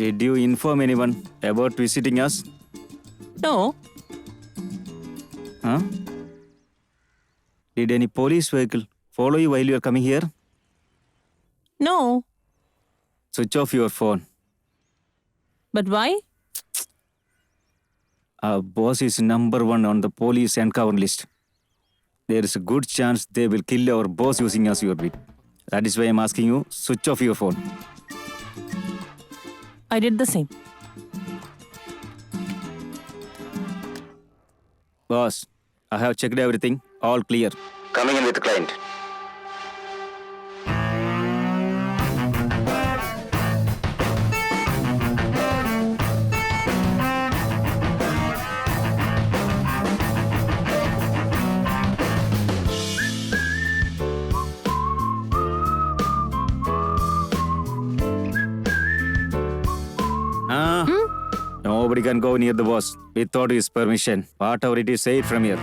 Did you inform anyone about visiting us? No. Huh? Did any police vehicle follow you while you are coming here? No. Switch off your phone. But why? Our boss is #1 on the police encounter list. There is a good chance they will kill our boss using us your bit. That is why I'm asking you, switch off your phone. I did the same. Boss, I have checked everything. All clear. Coming in with the client. Nobody can go near the boss without his permission. Whatever it is, say it from here.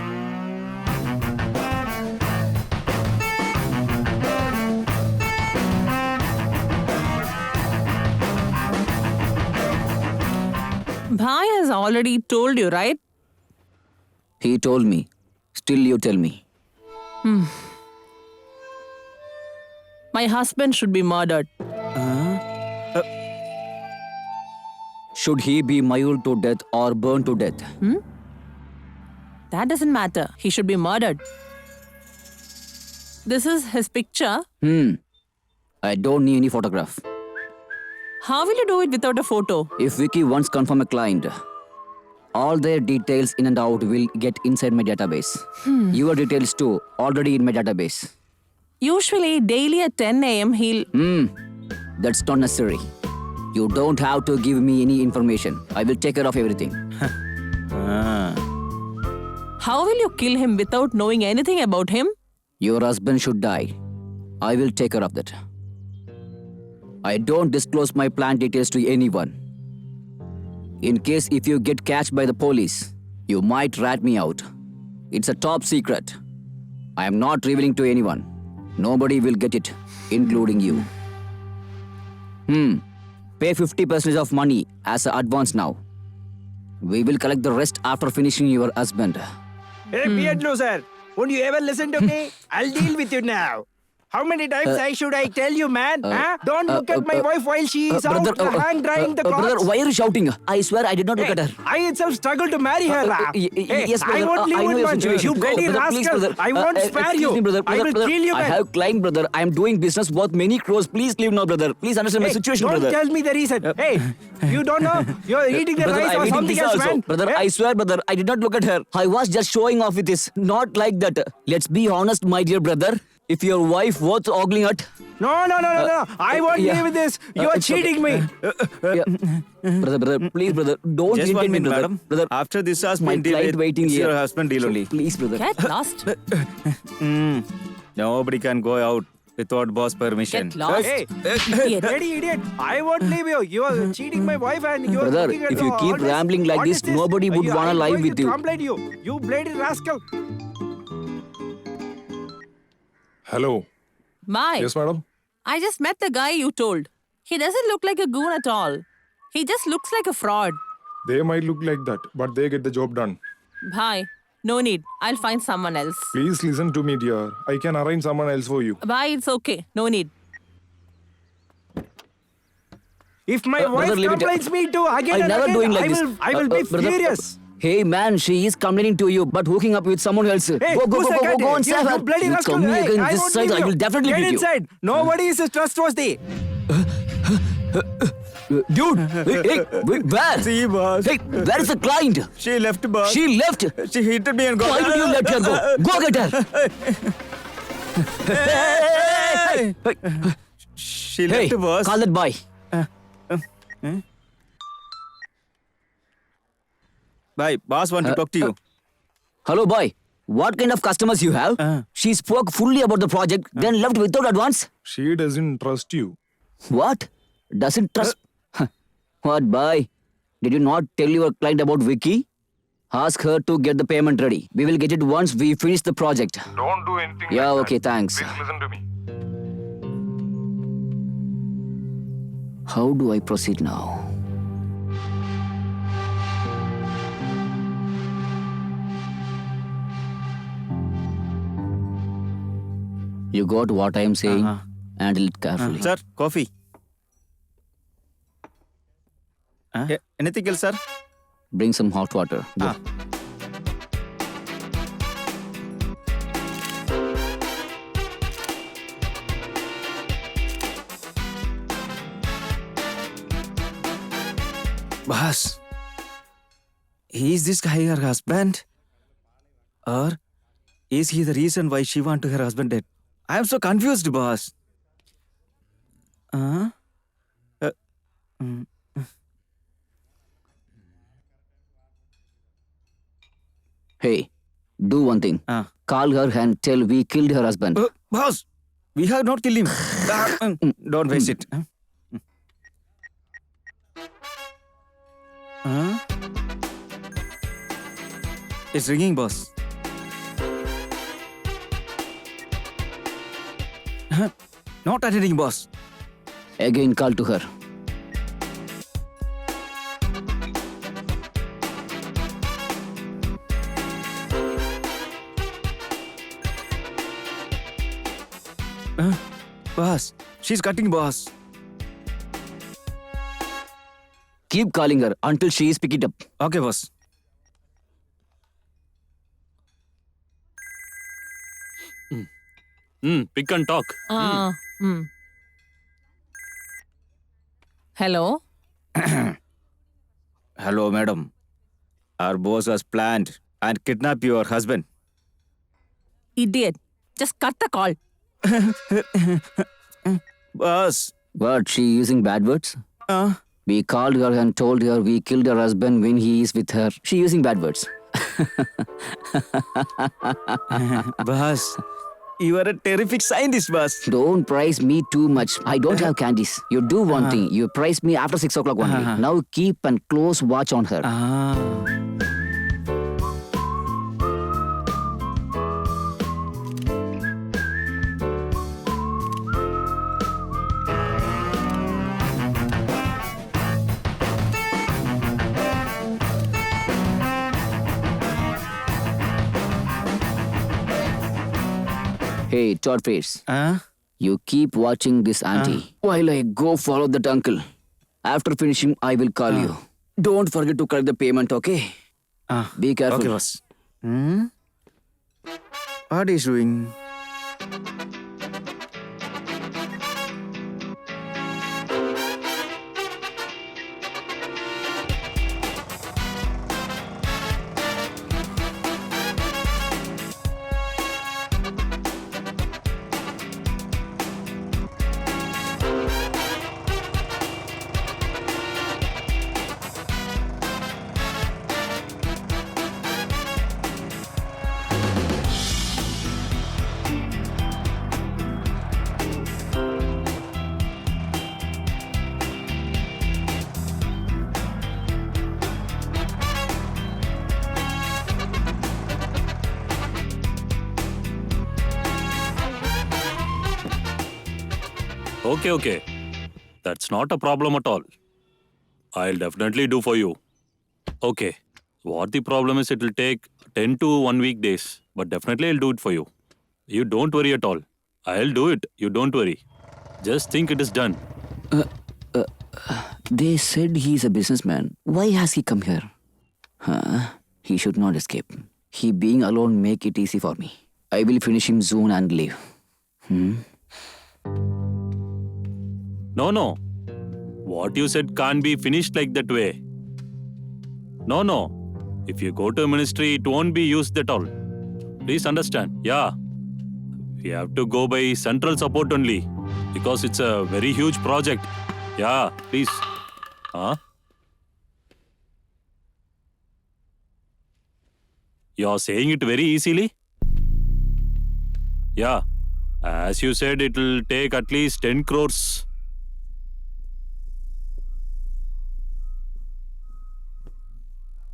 Bhai has already told you, right? He told me. Still you tell me. My husband should be murdered. Should he be mauled to death or burned to death? That doesn't matter. He should be murdered. This is his picture. I don't need any photograph. How will you do it without a photo? If Vicky wants confirm a client, all their details in and out will get inside my database. Your details too, already in my database. Usually, daily at 10 a.m., he'll... That's not necessary. You don't have to give me any information. I will take care of everything. How will you kill him without knowing anything about him? Your husband should die. I will take care of that. I don't disclose my plan details to anyone. In case if you get catched by the police, you might rat me out. It's a top secret. I am not revealing to anyone. Nobody will get it, including you. Pay 50% of money as an advance now. We will collect the rest after finishing your husband. Hey, beard loser, won't you ever listen to me? I'll deal with you now. How many times should I tell you, man? Don't look at my wife while she is out hang drying the clothes. Brother, why are you shouting? I swear I did not look at her. I itself struggled to marry her. Yes, brother. I won't leave with one. You bloody rascal. I won't spare you. I will kill you, I man. have client, brother. I am doing business worth many crores. Please leave now, brother. Please understand my situation, don't brother. tell me the reason. Hey, you don't know? You're eating the Brother, rice I'm or eating something pizza else, also. man. Brother, I swear, brother, I did not look at her. I was just showing off with this. Not like that. Let's be honest, my dear brother. If your wife worth ogling at... No. I won't yeah. live with this. You are cheating me. Brother, please, brother, don't Just 1 irritate me, minute, brother. madam. Brother, After this has my been delayed, client waiting it's here. your husband deal only. Please, brother. Get lost. Nobody can go out without boss permission. Get lost. Hey, Idiot. bloody idiot. I won't leave you. You are cheating my wife and you are Brother, looking at if you all keep this. rambling like What this, is nobody would wanna I'm live going with to you. complain you. You bloody rascal. Hello. Bye. Yes, madam. I just met the guy you told. He doesn't look like a goon at all. He just looks like a fraud. They might look like that, but they get the job done. Bye. No need. I'll find someone else. Please listen to me, dear. I can arrange someone else for you. Bye. It's okay. No need. If my wife brother, leave it. complains me to again I'm and never again, doing like this. I will be brother, furious. Hey man, she is complaining to you, but hooking up with someone else. Hey, go who's the cat? and You save her. bloody You rascal. come here Hey, again I this won't side, leave I you. will definitely Get beat you. inside. Nobody is trustworthy. Dude, hey, where? See, boss. Hey, where is the client? She left, boss. She left. She hit me and got... Why did you let her go? Go get her. She Hey, left, boss. call that boy. Bye. Boss want to talk to you. Hello, boy. What kind of customers you have? She spoke fully about the project, then left without advance. She doesn't trust you. What? Doesn't trust? What, boy? Did you not tell your client about Vicky? Ask her to get the payment ready. We will get it once we finish the project. Don't do anything. Yeah, like okay, that. thanks. Please listen to me. How do I proceed now? You got what I am saying? Uh-huh. Handle it carefully. Sir, coffee. Anything else, sir? Bring some hot water. Go. Ah. Boss, is this guy her husband? Or is he the reason why she want her husband dead? I am so confused, boss. Hey, do one thing. Call her and tell we killed her husband. Boss, we have not killed him. Don't waste it. It's ringing, boss. Not attending, boss. Again, call to her. Boss, she's cutting, boss. Keep calling her until she is pick it up. Okay, boss. Pick and talk. Hello? Hello, madam. Our boss has planned and kidnapped your husband. Idiot. Just cut the call. Boss. What, she using bad words? We called her and told her we killed her husband when he is with her. She using bad words. Boss, you are a terrific scientist, boss. Don't praise me too much. I don't have candies. You do one thing. You praise me after 6 o'clock only. Now keep and close watch on her. Hey, Todd Face. You keep watching this auntie while I go follow that uncle. After finishing, I will call you. Don't forget to collect the payment, okay? Be careful. Okay, boss. What is doing? Okay. That's not a problem at all. I'll definitely do for you. Okay. What the problem is, it will take 10 to 1 week days. But definitely I'll do it for you. You don't worry at all. I'll do it. You don't worry. Just think it is done. They said he's a businessman. Why has he come here? He should not escape. He being alone make it easy for me. I will finish him soon and leave. No. What you said can't be finished like that way. No. If you go to a ministry, it won't be used at all. Please understand. Yeah. We have to go by central support only. Because it's a very huge project. Yeah, please. You're saying it very easily? Yeah. As you said, it will take at least 10 crores.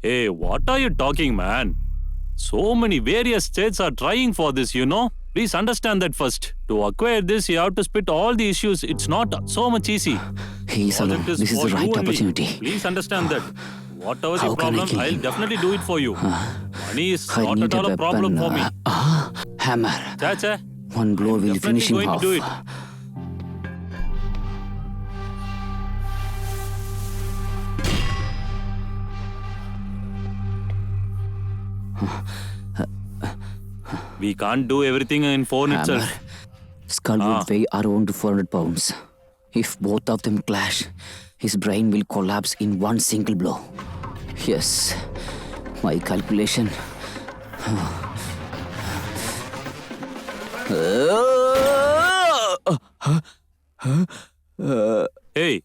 Hey, what are you talking, man? So many various states are trying for this, you know? Please understand that first. To acquire this, you have to split all the issues. It's not so much easy. He's alone. Project This is for the right you only. opportunity. Please understand that. Whatever How the can I problem, kill I'll him? definitely do it for you. Money is I not need at all a a problem weapon. for me. Hammer. Cha, One blow will Definitely finish him going off. to do it. We can't do everything in phone Hammer. itself. Skull would weigh around 400 pounds. If both of them clash, his brain will collapse in one single blow. Yes, my calculation. Hey,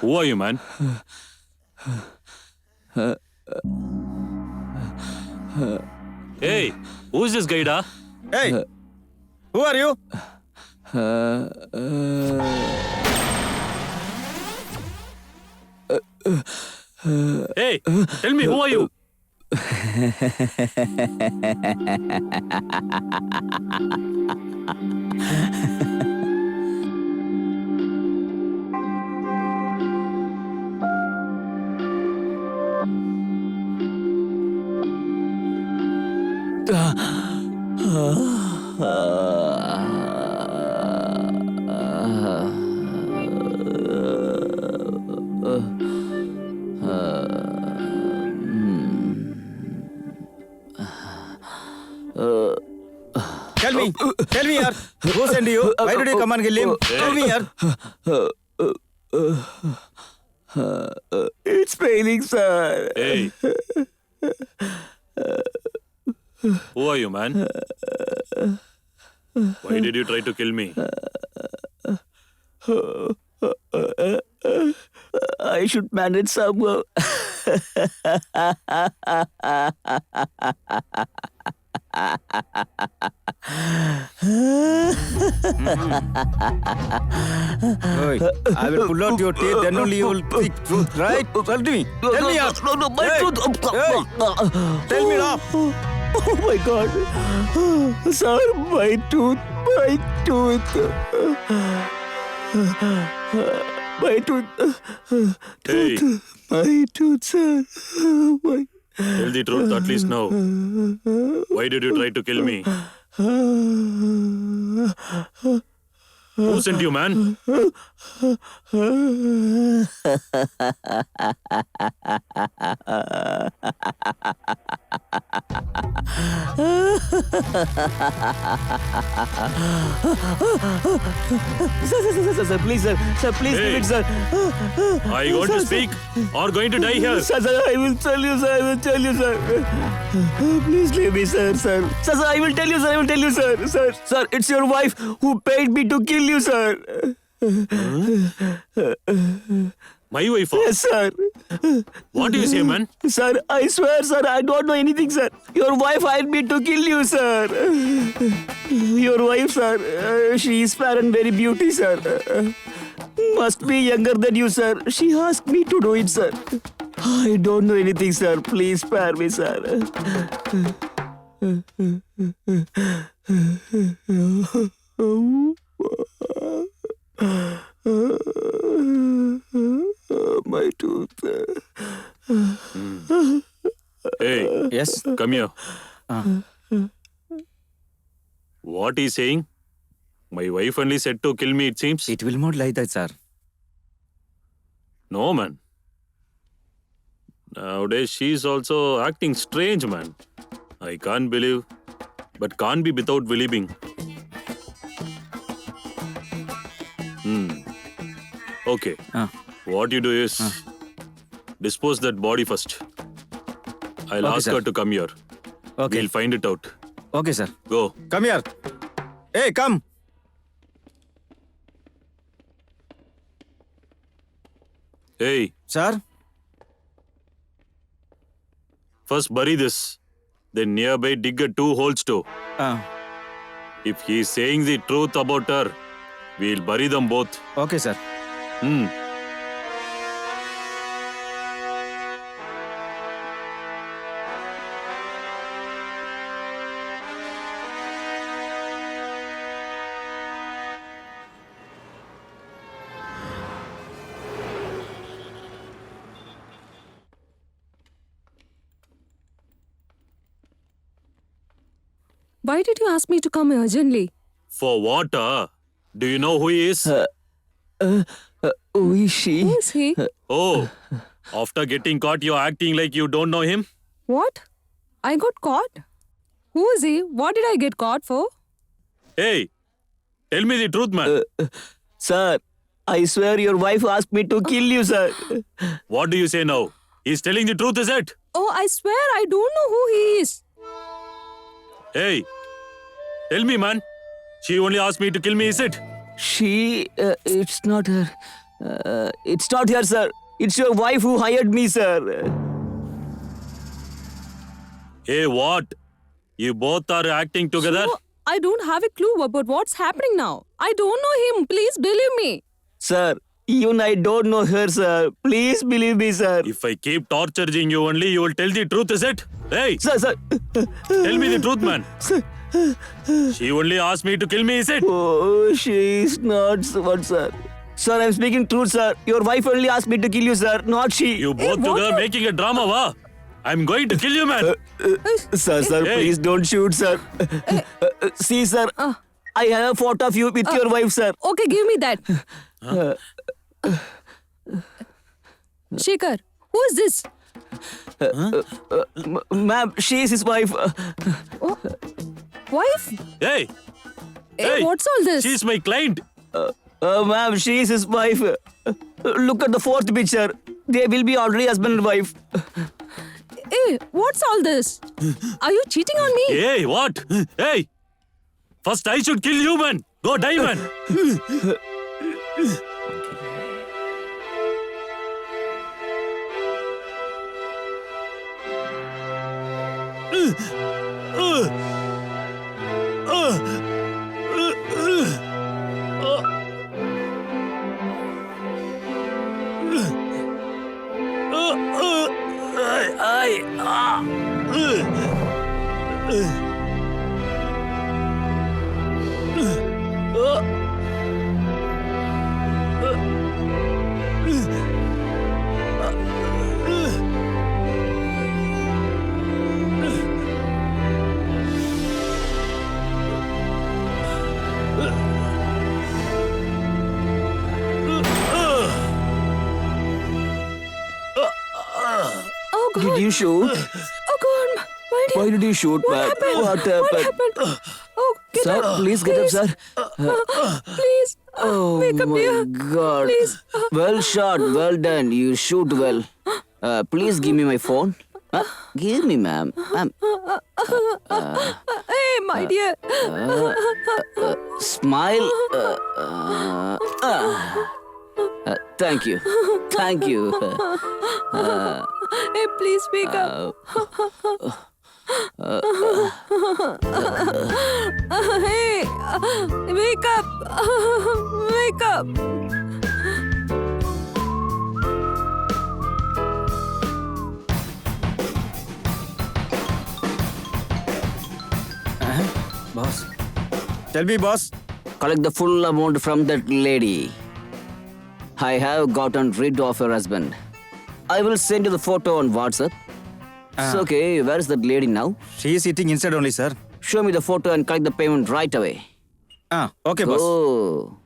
who are you, man? Hey, who is this guy, da? Hey, who are you? Hey, tell me, who are you? Tell me, yaar. Who sent you? Why did you come and kill him? Tell me, yaar. It's paining, sir. Hey. Who are you, man? Why did you try to kill me? I should manage somehow. Oi, I will pull out your teeth, then only you will speak truth, right? Tell me. Tell me, yaar. No, my Hey, tooth. hey, tell me now. Oh my God. Sir, my tooth. My tooth. My tooth. Hey, My tooth, sir. My... tell the truth at least now. Why did you try to kill me? Who sent you, man? Sir, please, sir. Sir, please Hey. leave it, sir. Are you going to speak or going to die here? Sir, I will tell you, sir. I will tell you, sir. Please leave me, sir. Sir, I will tell you, sir. I will tell you, sir. Sir, it's your wife who paid me to kill you, sir. My wife? Yes, sir. What do you say, man? Sir, I swear, sir, I don't know anything, sir. Your wife hired me to kill you, sir. Your wife, sir, she is fair and very beauty, sir. Must be younger than you, sir. She asked me to do it, sir. I don't know anything, sir. Please spare me, sir. My tooth. Hey, Yes. come here. What he's saying? My wife only said to kill me, it seems. It will not like that, sir. No, man. Nowadays, she's also acting strange, man. I can't believe, but can't be without believing. Okay. What you do is dispose that body first. I'll Okay, ask sir. her to come here. Okay. We'll find it out. Okay, sir. Go. Come here. Hey, come. Hey, Sir? first bury this. Then nearby dig a 2 holes too. If he's saying the truth about her, we'll bury them both. Okay, sir. Hmm. Why did you ask me to come urgently? For what? Do you know who he is? Who is she? Who is he? Oh, after getting caught, you're acting like you don't know him? What? I got caught? Who is he? What did I get caught for? Hey, tell me the truth, man. Sir, I swear your wife asked me to kill you, sir. What do you say now? He's telling the truth, is it? Oh, I swear I don't know who he is. Hey, tell me, man. She only asked me to kill me, is it? It's not her. It's not her, sir. It's your wife who hired me, sir. Hey, what? You both are acting together? So, I don't have a clue about what's happening now. I don't know him. Please believe me. Sir, even I don't know her, sir. Please believe me, sir. If I keep torturing you only, you will tell the truth, is it? Hey, Sir. tell me the truth, man. She only asked me to kill me, is it? Oh, she is not what, sir. Sir, I'm speaking truth, sir. Your wife only asked me to kill you, sir, not she. You both what together you- making a drama, wa? I'm going to kill you, man. Sir, Hey. please don't shoot, sir. See, sir, I have a photo of you with your wife, sir. Okay, give me that. Shekhar, who is this? Ma'am, she is his wife. Wife? Hey, Hey, what's all this? she's my client. Ma'am, she is his wife. Look at the fourth picture. They will be already husband and wife. Hey, what's all this? Are you cheating on me? Hey, what? Hey, first I should kill you, man. Go die, man. Oh God. Did you shoot? Oh God. Why did you shoot, What ma'am? happened? What happened? What happened? Oh, get Sir, up. please get up, sir. Please. Oh wake up, my dear. God. Please. Well shot, well done. You shoot well. Please give me my phone. Give me, ma'am. Ma'am, Hey, my dear. smile. Thank you. Thank you. Hey, please wake up. Hey, wake up. Wake up. Boss. Tell me, boss. Collect the full amount from that lady. I have gotten rid of her husband. I will send you the photo on WhatsApp. It's okay. Where is that lady now? She is sitting inside only, sir. Show me the photo and collect the payment right away. Okay, boss. Oh.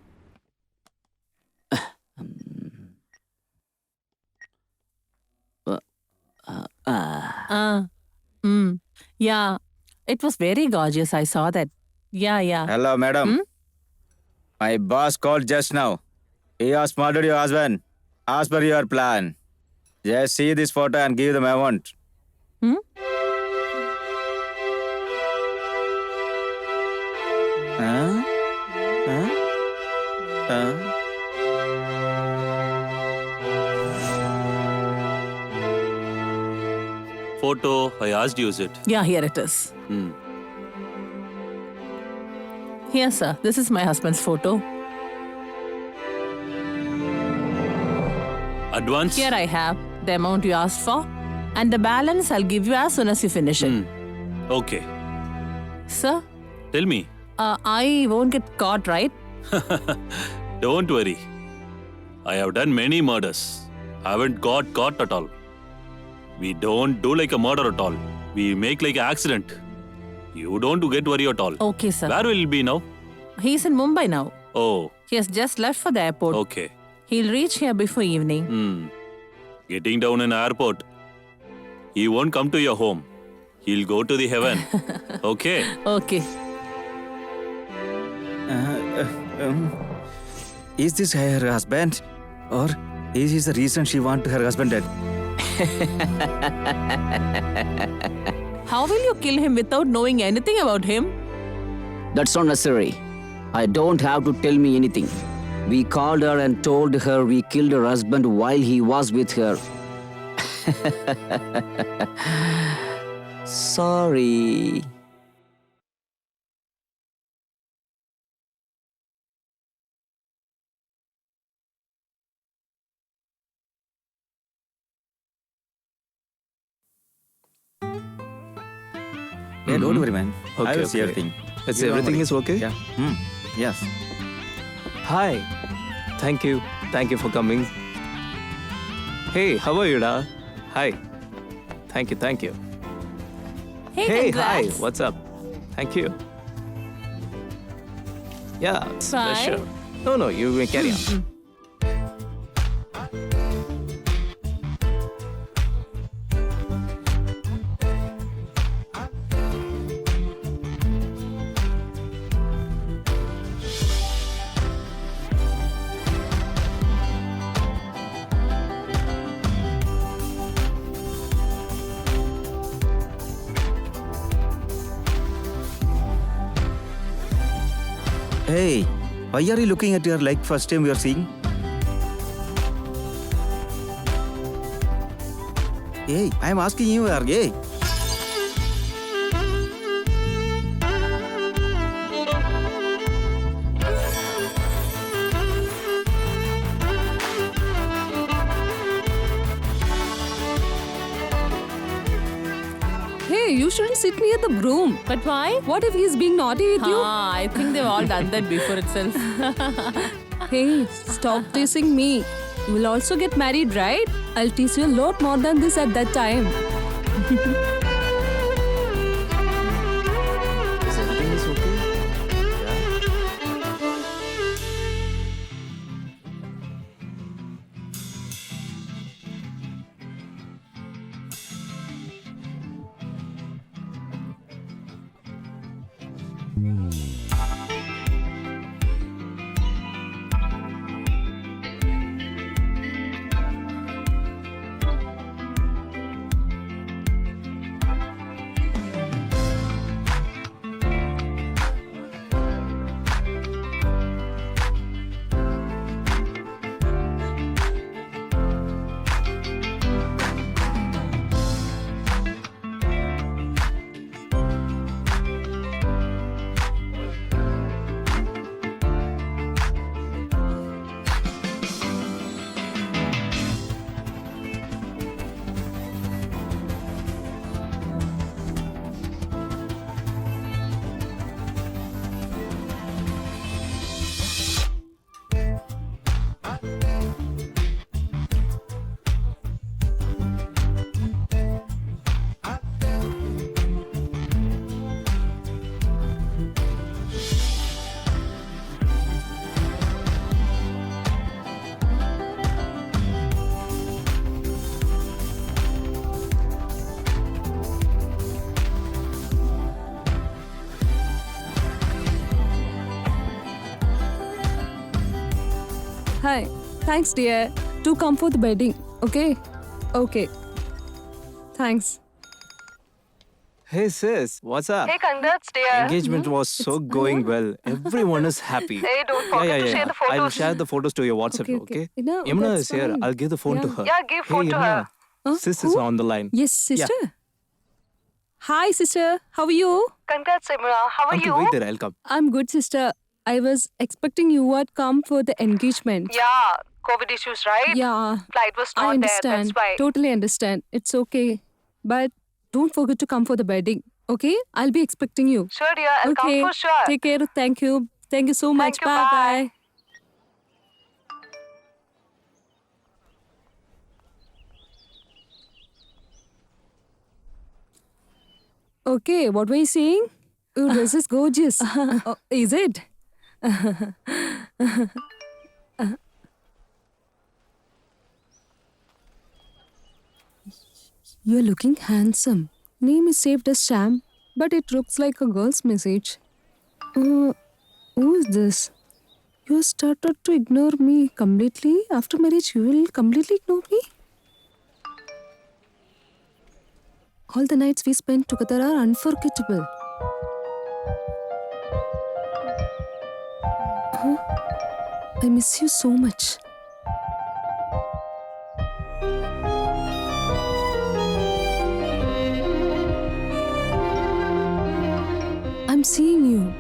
Yeah, it was very gorgeous. I saw that. Yeah. Hello, madam. My boss called just now. He has murdered your husband as per your plan. Just see this photo and give them amount. Photo, I asked you, is it? Yeah, here it is. Here, sir. This is my husband's photo. Advance? Here I have the amount you asked for. And the balance I'll give you as soon as you finish it. Okay. Sir, Tell me. I won't get caught, right? Don't worry. I have done many murders. I haven't got caught at all. We don't do like a murder at all. We make like an accident. You don't get worry at all. Okay, sir. Where will he be now? He's in Mumbai now. Oh, He has just left for the airport. okay. He'll reach here before evening. Getting down in airport. He won't come to your home. He'll go to the heaven. Okay. Okay. Is this her husband? Or is this the reason she want her husband dead? How will you kill him without knowing anything about him? That's not necessary. I don't have to tell me anything. We called her and told her we killed her husband while he was with her. Sorry. Yeah, don't worry, man. I Okay, will see okay. everything. Is You don't everything worry. is okay? Yeah. Yes. Hi. Thank you. Thank you for coming. Hey, how are you, da? Hi. Thank you. Thank you. Hey, Hey, congrats. hi. What's up? Thank you. Yeah, it's a Bye. pleasure. No, you may carry on. Hey, why are you looking at her like first time we are seeing? Hey, I am asking you, RJ. Hey, you shouldn't sit near the broom. But why? What if he's being naughty with you? Ah, I think they've all done that before itself. Hey, stop teasing me. You will also get married, right? I'll tease you a lot more than this at that time. Is everything is okay? Yeah. Hi. Thanks, dear. Do come for the wedding, okay? Okay. Thanks. Hey sis, what's up? Hey, congrats, dear. Engagement was so going well. Everyone is happy. Hey, don't forget to share the I'll photos. share the photos to your WhatsApp, Okay. okay? No, Yamuna that's is here. fine. I'll give the phone to Yeah. her. Yeah, give phone hey, to Yamuna. Huh? Sis is Who? on the line. Yes, sister. Hi, sister. How are you? Congrats, Simra. How are Uncle, you? wait there. I'll come. I'm good, sister. I was expecting you would come for the engagement. Yeah, COVID issues, right? Yeah, Flight was I not there, understand. that's why. Totally understand. It's okay. But don't forget to come for the wedding. Okay? I'll be expecting you. Sure, dear. I'll okay. come for sure. Take care. Thank you. Thank you so much. you, bye. Bye. Okay, what were you saying? Your dress is gorgeous. Is it? You're looking handsome. Name is saved as Sham, but it looks like a girl's message. Who is this? You have started to ignore me completely. After marriage, you will completely ignore me? All the nights we spent together are unforgettable. Huh? I miss you so much. I'm seeing you.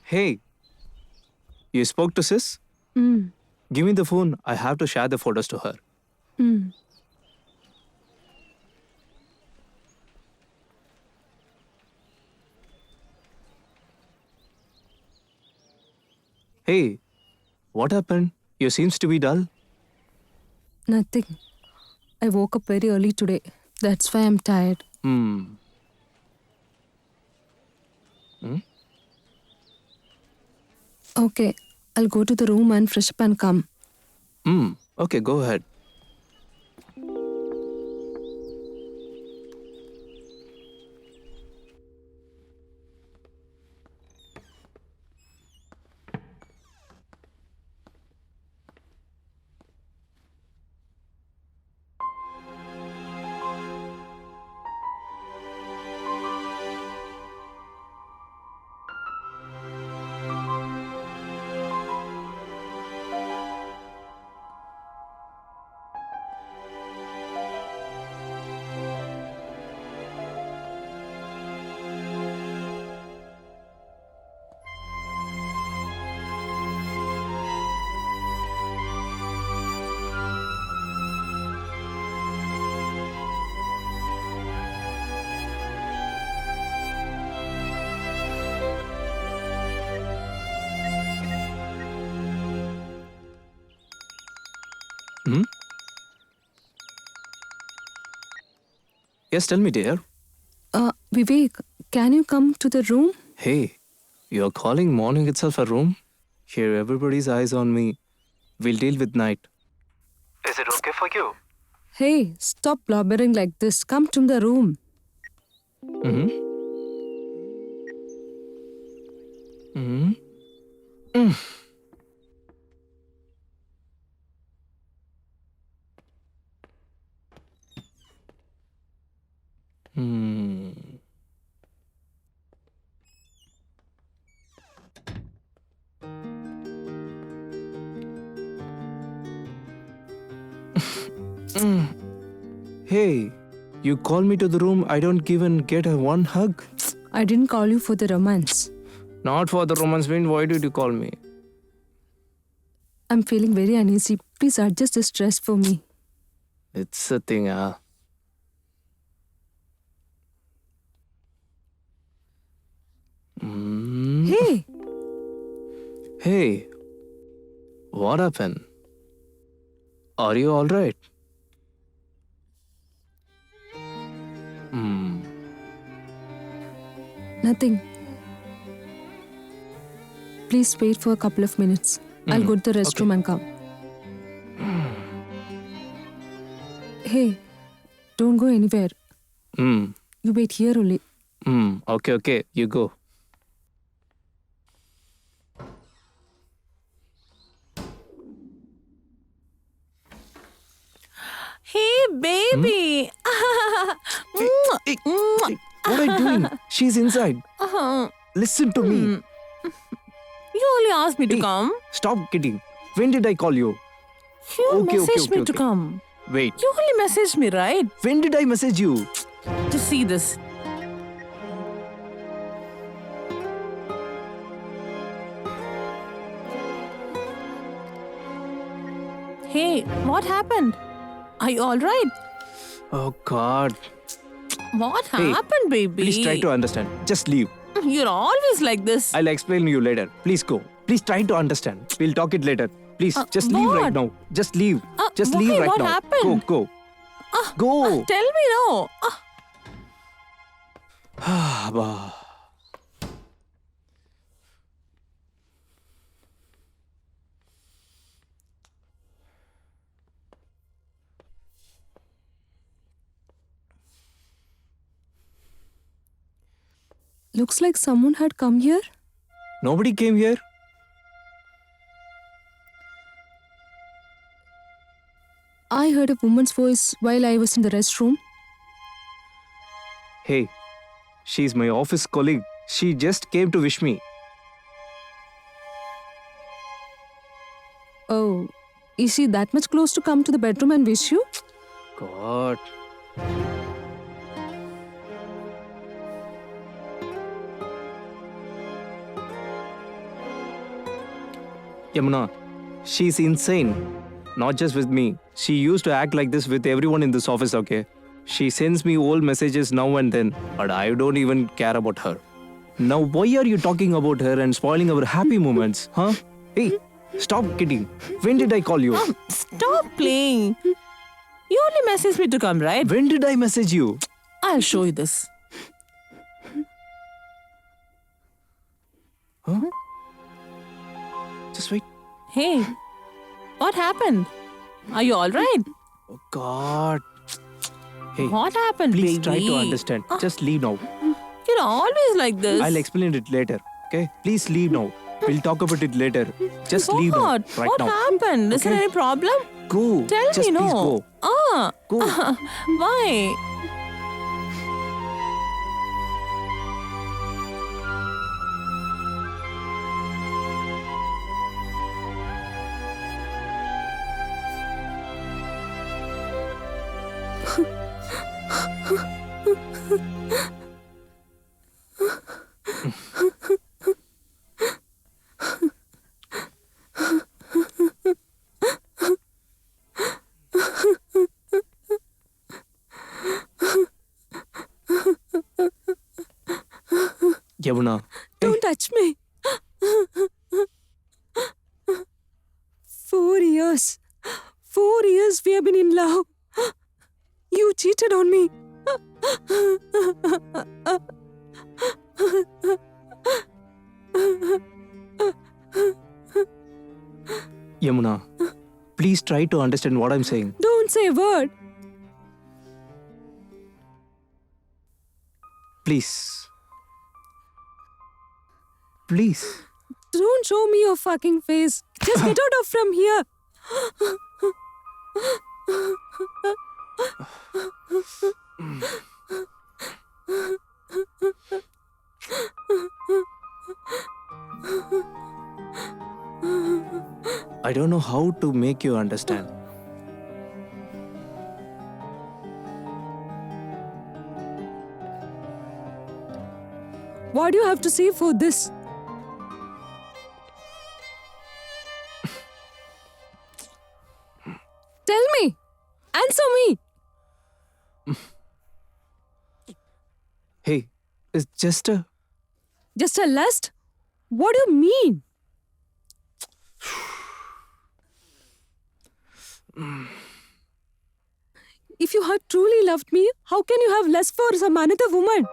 Hey, you spoke to sis? Mm. Give me the phone. I have to share the photos to her. Mm. Hey, what happened? You seems to be dull. Nothing. I woke up very early today. That's why I'm tired. Okay, I'll go to the room and fresh up and come. Okay, go ahead. Yes, tell me, dear. Vivek, can you come to the room? Hey, you're calling morning itself a room? Here, everybody's eyes on me. We'll deal with night. Is it okay for you? Hey, stop blubbering like this. Come to the room. Hey, you call me to the room. I don't even get a one hug. I didn't call you for the romance. Not for the romance. Mean, why did you call me? I'm feeling very uneasy. Please adjust the stress for me. It's a thing, Hey, Hey, what happened? Are you all right? nothing. Please wait for a couple of minutes. I'll go to the restroom and come. Hey, don't go anywhere. Hmm. You wait here only. Okay. You go. Hey, baby. What are you doing? She's inside. Listen to me. You only asked me to come. Stop kidding. When did I call you? You Okay, messaged me to okay. come. Wait. You only messaged me, right? When did I message you? To see this. Hey, what happened? Are you all right? Oh God. What Hey, happened, baby? Please try to understand. Just leave. You're always like this. I'll explain to you later. Please go. Please try to understand. We'll talk it later. Please, just leave right what? now. Just leave. Just why? leave right What now. happened? Go. Go. Tell me now. Abba. Looks like someone had come here. Nobody came here. I heard a woman's voice while I was in the restroom. Hey, she's my office colleague. She just came to wish me. Oh, is she that much close to come to the bedroom and wish you? God. Yamuna, she's insane. Not just with me. She used to act like this with everyone in this office, okay? She sends me old messages now and then, but I don't even care about her. Now, why are you talking about her and spoiling our happy moments, huh? Hey, stop kidding. When did I call you? Stop playing. You only messaged me to come, right? When did I message you? I'll show you this. Huh? Just wait. Hey, what happened? Are you all right? Oh, God. Hey, What happened, please baby? try to understand. Just leave now. You're always like this. I'll explain it later. Okay? Please leave now. We'll talk about it later. Just leave now. What? Right What now. happened? Is there Okay. any problem? Go. Tell Just me, please no. go. Go. Why? Yamuna. Don't touch me. 4 years. 4 years we have been in love. You cheated on me. Yamuna. Please try to understand what I'm saying. Don't say a word. Please. Please. Don't show me your fucking face. Just get out of from here. I don't know how to make you understand. What do you have to say for this? Tell me. Answer me. Hey, it's just a. Just a lust? What do you mean? If you had truly loved me, how can you have lust for some another woman?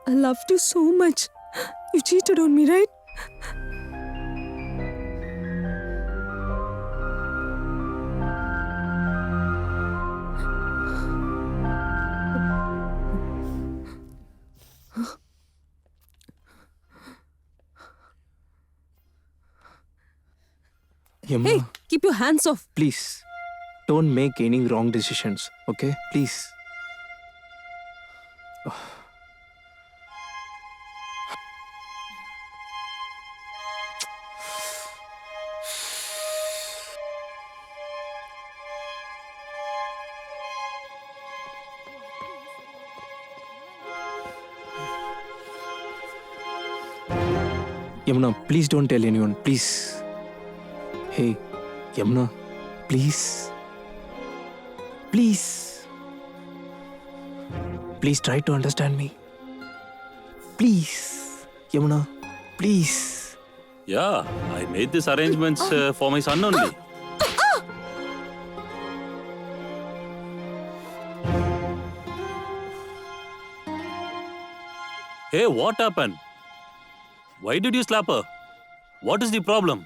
I loved you so much. You cheated on me, right? Yamuna, Hey, keep your hands off. please. Don't make any wrong decisions, okay? Please. Yamuna, please don't tell anyone, please. Hey, Yamuna, please. Please. Please try to understand me. Please. Yamuna, please. Yeah, I made these arrangements for my son only. Hey, what happened? Why did you slap her? What is the problem?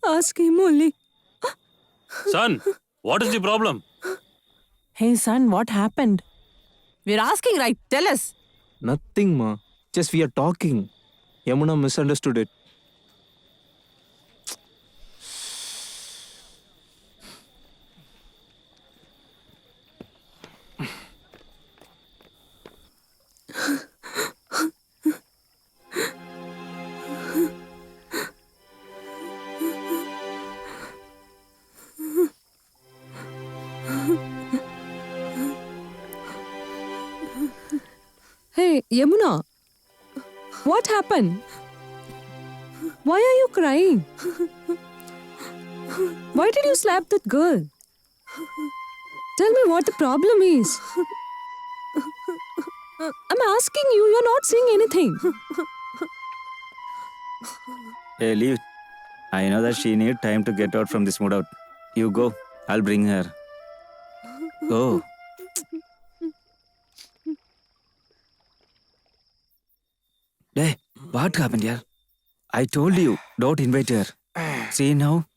Ask him only. Son, what is the problem? Hey, son, what happened? We're asking, right? Tell us. Nothing, ma. Just we are talking. Yamuna misunderstood it. Hey, Yamuna. What happened? Why are you crying? Why did you slap that girl? Tell me what the problem is. I'm asking you, you're not saying anything. Hey, leave. I know that she need time to get out from this mood out. You go. I'll bring her. Go. Hey, what happened here? I told you, don't invite her. See now?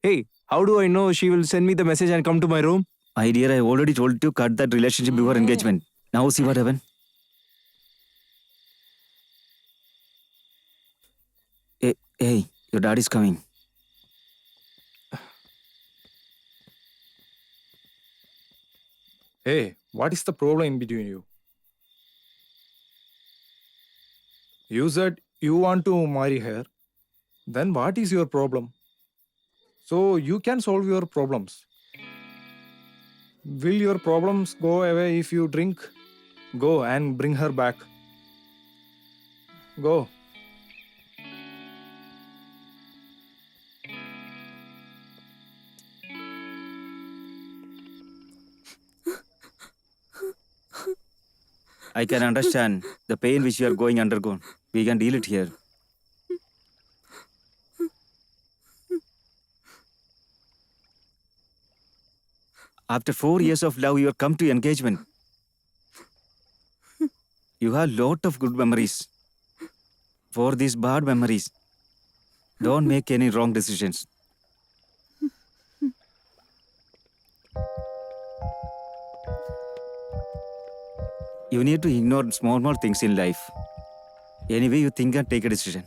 Hey, how do I know she will send me the message and come to my room? My dear, I already told you to cut that relationship before engagement. Now see what happened. Hey, your dad is coming. Hey, what is the problem in between you? You said you want to marry her. Then what is your problem? So you can solve your problems. Will your problems go away if you drink? Go and bring her back. Go. I can understand the pain which you are going undergone. We can deal it here. After 4 years of love, you have come to engagement. You have lot of good memories. For these bad memories, don't make any wrong decisions. You need to ignore small things in life. Anyway, you think and take a decision.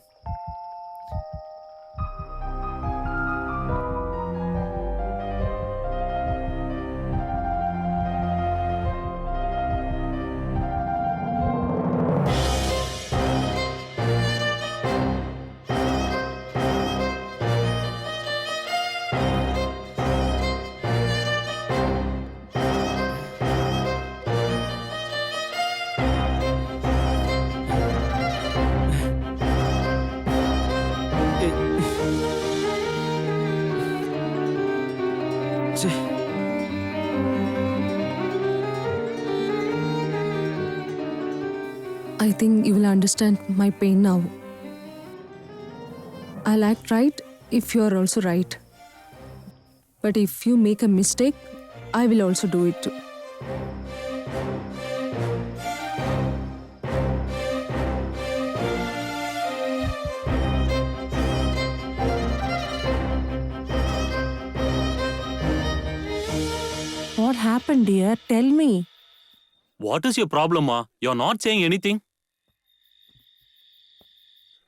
I think you will understand my pain now. I'll act right if you are also right. But if you make a mistake, I will also do it too. What happened, dear? Tell me. What is your problem, Ma? You're not saying anything.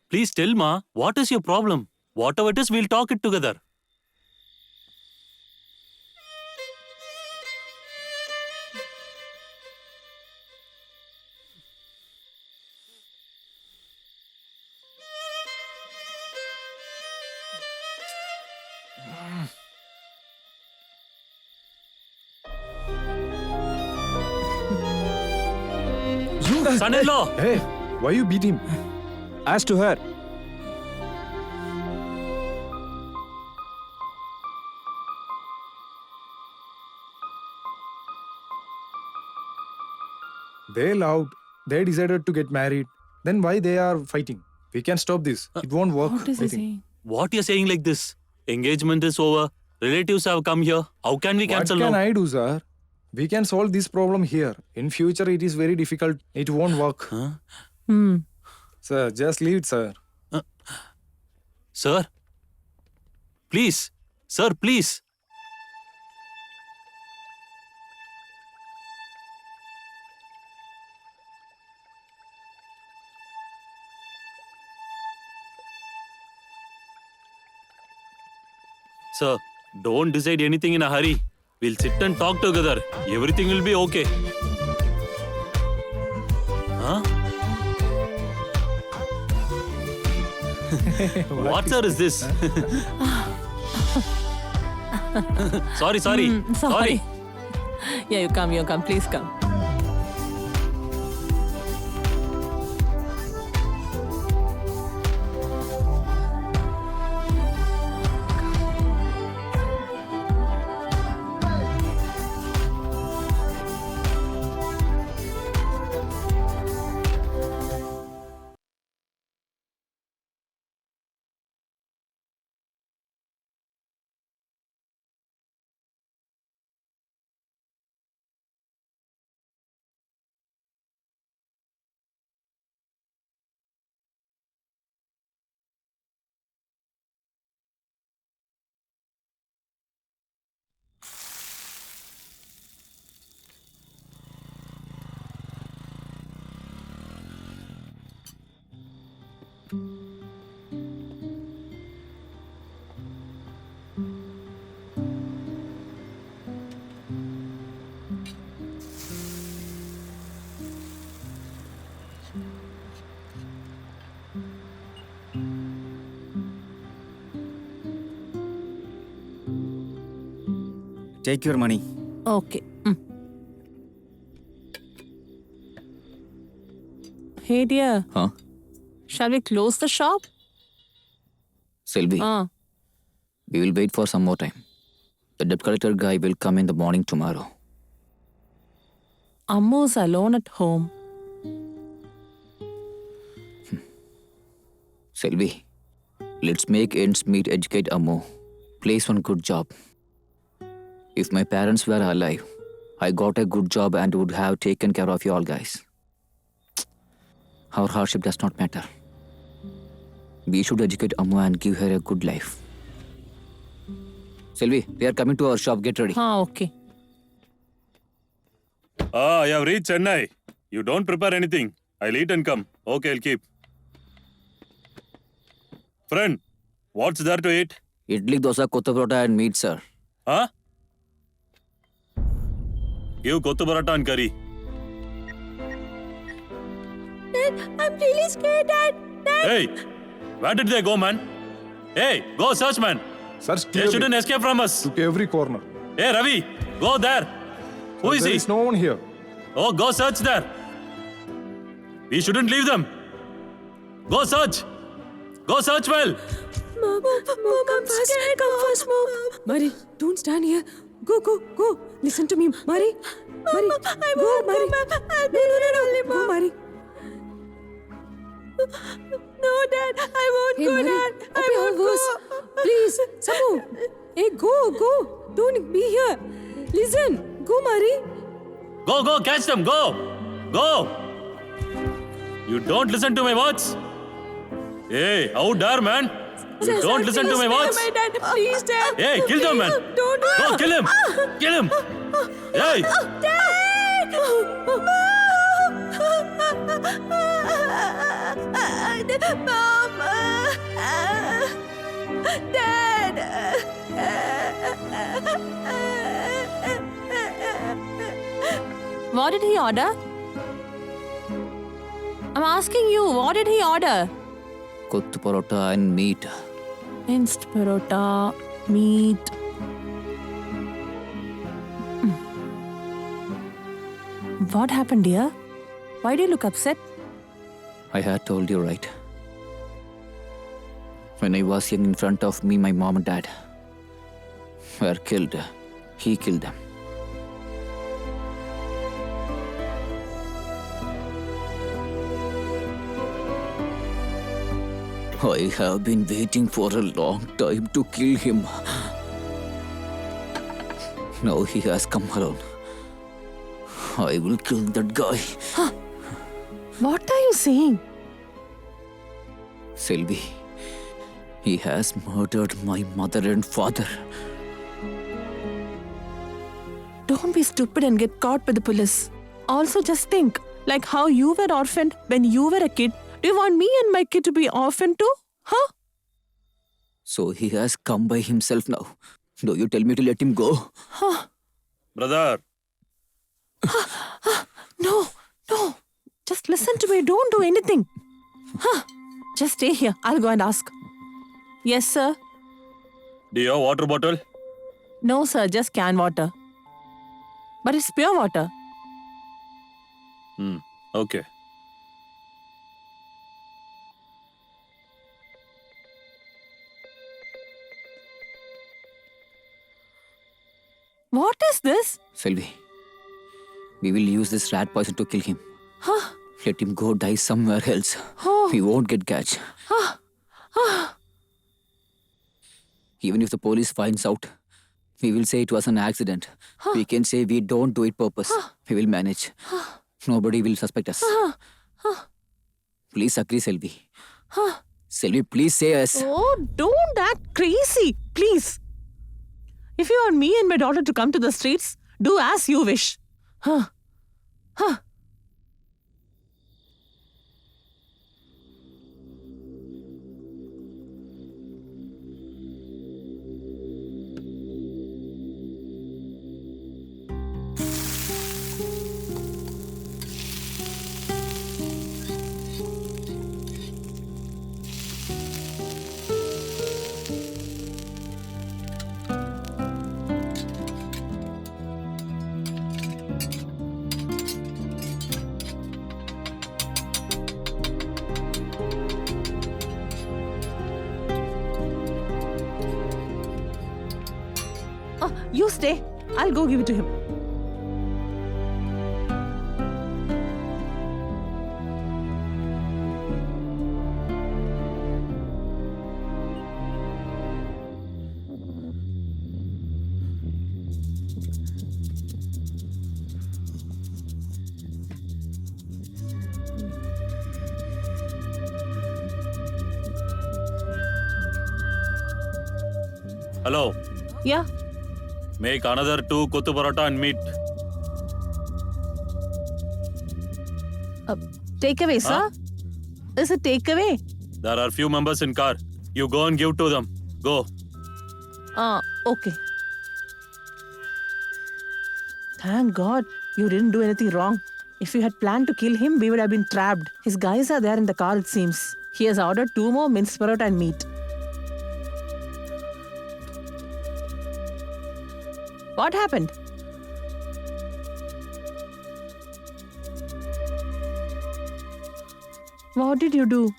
Please tell, Ma, what is your problem? Whatever it is, we'll talk it together. Son-in-law! Hey, why you beat him? As to her. They loved. They decided to get married. Then why they are fighting? We can stop this. It won't work. What is I he think. saying? What you're saying like this? Engagement is over. Relatives have come here. How can we What cancel can now? I do, sir? We can solve this problem here. In future, it is very difficult. It won't work. Huh? Sir, just leave it, sir. Sir? Please. Sir, please. Sir, don't decide anything in a hurry. We'll sit and talk together. Everything will be okay. Huh? What sir is this? sorry. Sorry. Yeah, you come. Please come. Take your money. Okay. Hey, dear. Huh? Shall we close the shop? Selvi, we will wait for some more time. The debt collector guy will come in the morning tomorrow. Ammu's alone at home. Selvi, let's make ends meet, educate Ammu. Place one good job. If my parents were alive, I got a good job and would have taken care of you all guys. Our hardship does not matter. We should educate Ammu and give her a good life. Selvi, we are coming to our shop. Get ready. Okay. I have reached Chennai. You don't prepare anything. I'll eat and come. Okay, I'll keep. Friend, what's there to eat? Idli, dosa, kottu parota and meat, sir. Huh? Give kottu paratha and curry. Dad, I'm really scared, Dad. Hey, where did they go, man? Hey, go search, man. Search They clearly. shouldn't escape from us. Took every corner. Hey, Ravi, go there. Who is There he? is no one here. Oh, go search there. We shouldn't leave them. Go search. Go search well. Mom, come first, Mom. Mari, don't stand here. Go. Listen to me, Mari. Mari, go, Mari. I'll be no. Go, Mari. No, Dad, I won't Hey, go, Mari, Dad. I open your won't house. go. Please, Sabu. Hey, go. Don't be here. Listen, go, Mari. Go, catch them, go! You don't listen to my words? Hey, how dare, man? You don't listen to my words? My dad, please, Dad. Hey, kill them, man! Don't do Go, it. kill him! Kill him! Hey! Dad! Mom! Dad! What did he order? I'm asking you, what did he order? Kottu parota and meat. Minced parota, meat. What happened, dear? Why do you look upset? I had told you right. When I was young, in front of me, my mom and dad were killed. He killed them. I have been waiting for a long time to kill him. Now he has come alone. I will kill that guy. What are you saying? Selvi, he has murdered my mother and father. Don't be stupid and get caught by the police. Also, just think, like how you were orphaned when you were a kid. Do you want me and my kid to be orphaned too? Huh? So he has come by himself now. Do you tell me to let him go? Brother, No. Just listen to me. Don't do anything. Just stay here. I'll go and ask. Yes, sir. do you have water bottle? No, sir. Just canned water. But it's pure water. Okay. What is this? Selvi, we will use this rat poison to kill him. Let him go die somewhere else. He won't get catch. Even if the police finds out, we will say it was an accident. We can say we don't do it purpose. We will manage. Nobody will suspect us. Please agree, Selvi. Selvi, please say yes. Oh, don't act crazy. Please. If you want me and my daughter to come to the streets, do as you wish. You stay. I'll go give it to him. Hello. Yeah. Make another 2 kottu parota and meat. Takeaway, sir. Is it takeaway? There are few members in car. You go and give to them. Go. Okay. Thank God you didn't do anything wrong. If you had planned to kill him, we would have been trapped. His guys are there in the car, it seems. He has ordered 2 more minced parota and meat. What happened? What did you do?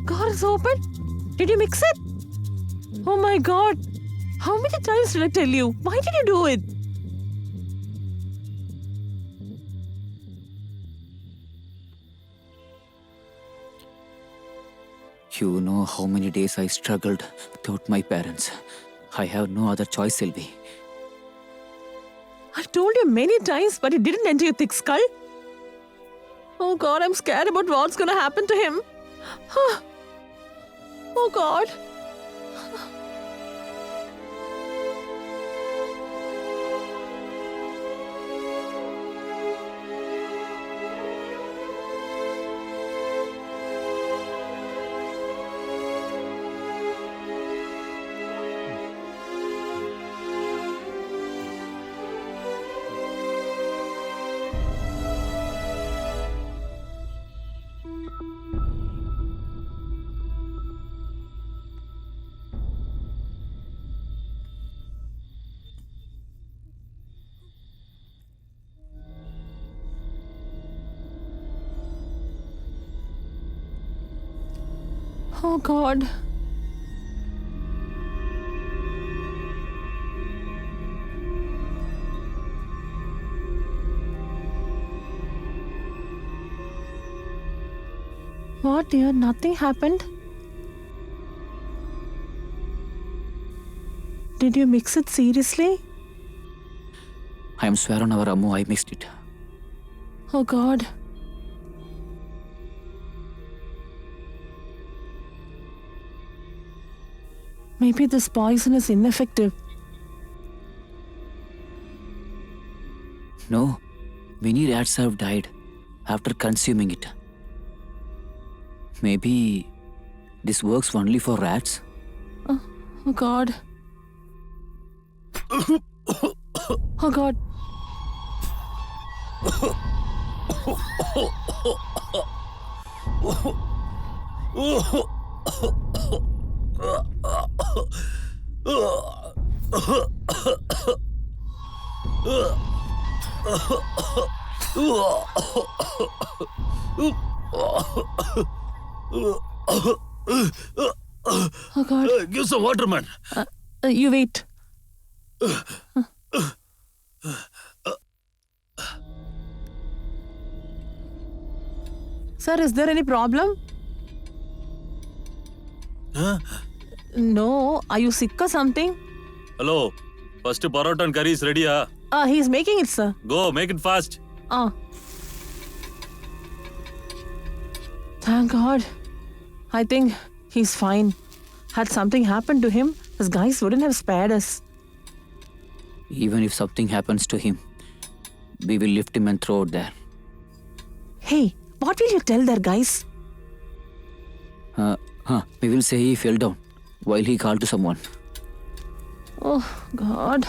God is open. Did you mix it? Oh my God. How many times did I tell you? Why did you do it? You know how many days I struggled without my parents. I have no other choice, Sylvie. I told you many times, but it didn't enter your thick skull. Oh God, I'm scared about what's gonna happen to him. Oh God. Oh God. What, dear? Nothing happened? Did you mix it seriously? I am swear on our Ammu, I mixed it. Oh God. Maybe this poison is ineffective. No, many rats have died after consuming it. Maybe this works only for rats? Oh God. Oh God. Oh God. Give some water, man. You wait. Sir, is there any problem? Huh? No. Are you sick or something? Hello. First parota and curry is ready, huh? He's making it, sir. Go, make it fast. Thank God. I think he's fine. Had something happened to him, his guys wouldn't have spared us. Even if something happens to him, we will lift him and throw it there. Hey, what will you tell their guys? We will say he fell down while he called to someone. Oh, God.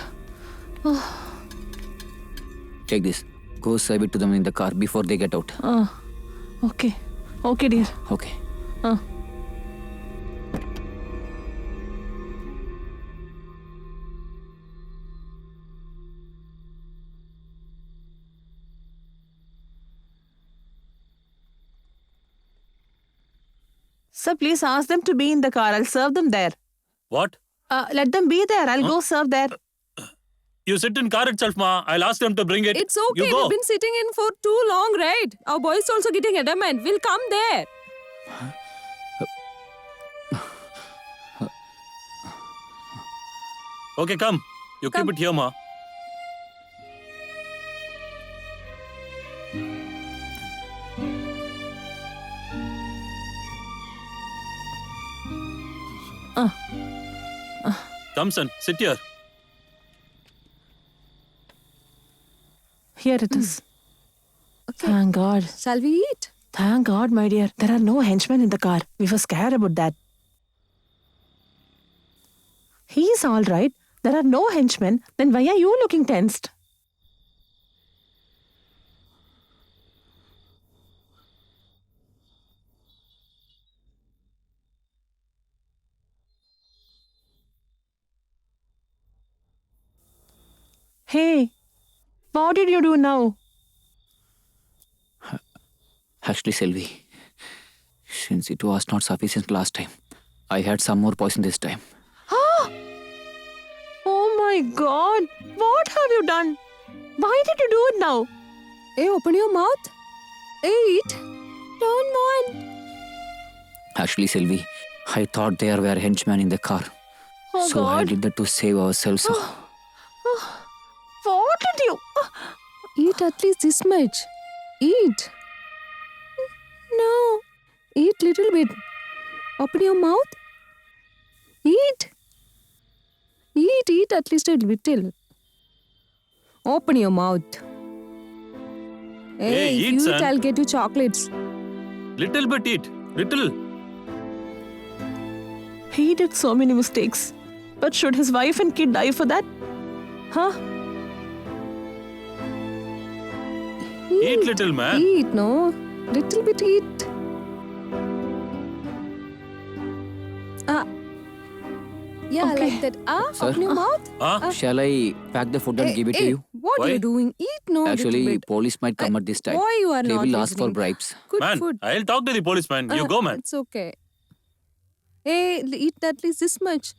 Take this. Go serve it to them in the car before they get out. Okay. Okay, dear. Okay. Sir, please ask them to be in the car. I'll serve them there. What? Let them be there. I'll go serve there. You sit in car itself, ma. I'll ask them to bring it. It's okay. You go. We've been sitting in for too long, right? Our boys also getting adamant. We'll come there. Okay, come. You Come. keep it here, ma. Come, son. Sit here. Here it is. Thank God. Shall we eat? Thank God, my dear. There are no henchmen in the car. We were scared about that. He's all right. There are no henchmen. Then why are you looking tensed? Hey, what did you do now? Actually, Sylvie, since it was not sufficient last time, I had some more poison this time. Oh my God! What have you done? Why did you do it now? Hey, open your mouth. Eat. Don't mind. Actually, Sylvie, I thought there were henchmen in the car. Oh So I God. did that to save ourselves. What did you? Eat at least this much. Eat. No. Eat little bit. Open your mouth. Eat. Eat at least a little. Open your mouth. Hey, if eat, you son. eat, I'll get you chocolates. Little bit eat. Little. He did so many mistakes. But should his wife and kid die for that? Huh? Eat little, man. Eat, no. Little bit eat. Yeah, Okay. like that. Sir? Open your mouth. Huh? Shall I pack the food and give it to you? What are Why? you doing? Eat, no. Actually, little bit. police might come at this time. Why you are They not will ask for listening? bribes. Good Man, food. I'll talk to the policeman. You go, man. It's okay. Hey, eat at least this much.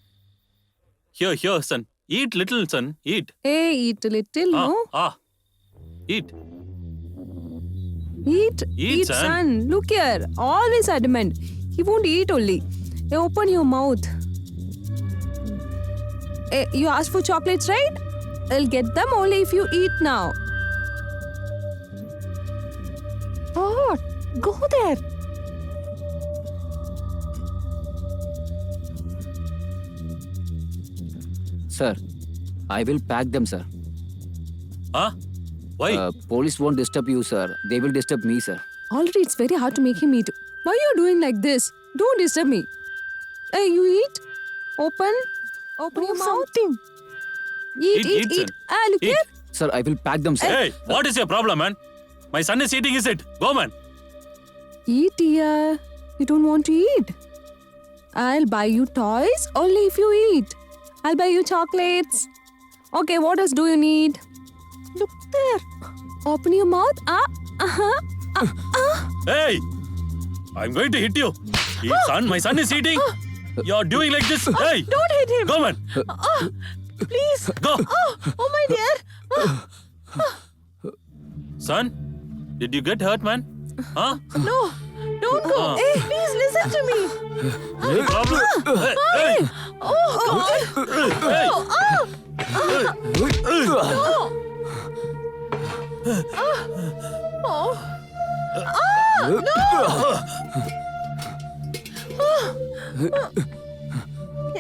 Here, son. Eat little, son. Eat. Hey, eat a little, no? Eat. Eat, son. son. Look here. Always adamant. He won't eat only. Hey, open your mouth. Hey, you asked for chocolates, right? I'll get them only if you eat now. What? Go there. Sir, I will pack them, sir. Huh? Why? Police won't disturb you, sir. They will disturb me, sir. Already it's very hard to make him eat. Why are you doing like this? Don't disturb me. Hey, you eat. Open your Do mouth. something. Eat, son. Look Eat. here. Sir, I will pack them, sir. Hey, what is your problem, man? My son is eating, is it? Go, man. Eat, dear. You don't want to eat. I'll buy you toys only if you eat. I'll buy you chocolates. Okay, what else do you need? Look there. Open your mouth. Hey! I'm going to hit you. My son is eating. You're doing like this. Hey! Don't hit him. Go, man. Please. Go. Oh my dear. Son, did you get hurt, man? Huh? No. Don't go. Hey, please listen to me. Any problem? Hey! Oh God. Hey!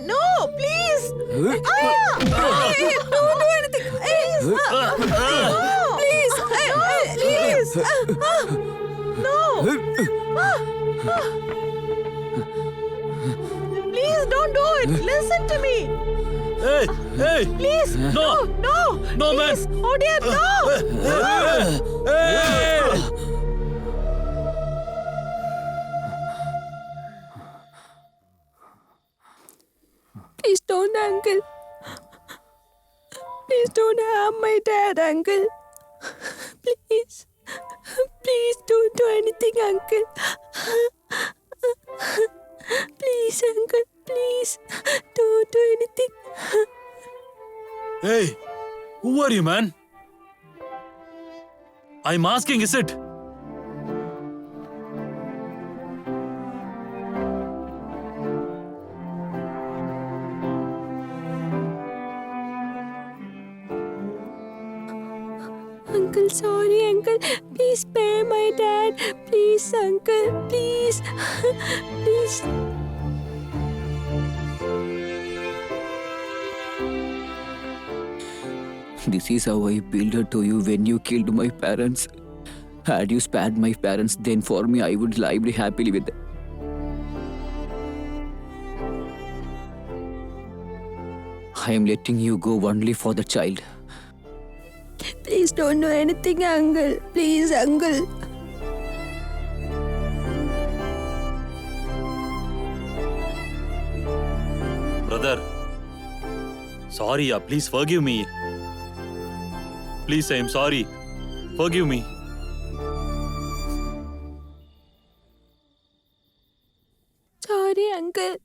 No, please. Don't do anything. Please. Please. Please. No. Please don't do it. Listen to me. Hey! Please. No. No, man. Please. Oh dear, no. Hey! Please don't, uncle. Please don't harm my dad, uncle. Please. Please don't do anything, uncle. Please, uncle. Please. Don't do anything. Hey! Who are you, man? I'm asking, is it? Uncle, sorry, uncle. Please spare my dad. Please, uncle. Please. Please. This is how I pleaded to you when you killed my parents. Had you spared my parents, then for me, I would live happily with them. I am letting you go only for the child. Please don't do anything, uncle. Please, uncle. Brother, sorry, please forgive me. Please, I am sorry. Forgive me. Sorry, uncle.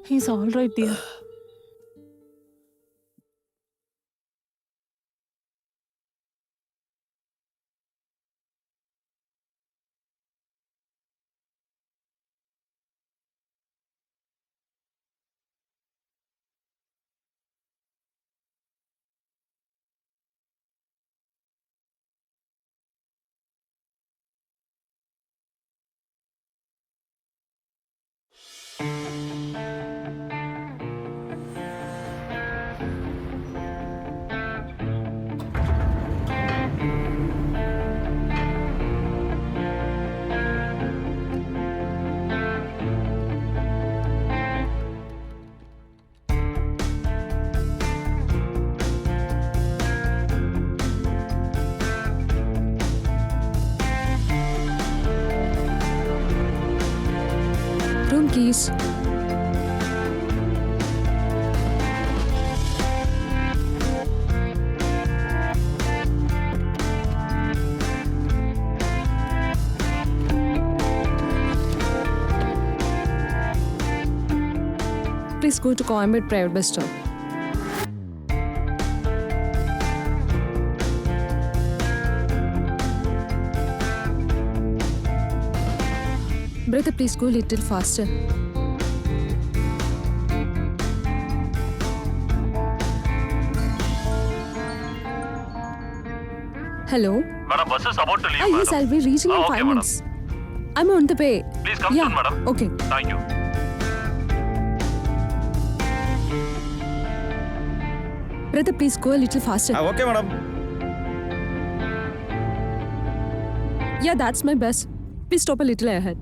He's night, dear. Room keys. Please go to Coimbatore Private Bus Stop. Brother, please go a little faster. Hello? Madam, bus is about to leave, Yes, I'll be reaching in okay, 5 madam. minutes. I'm on the way. Please come Yeah, soon, madam. okay. Thank you. Brother, please go a little faster. Okay, madam. Yeah, that's my bus. Please stop a little ahead.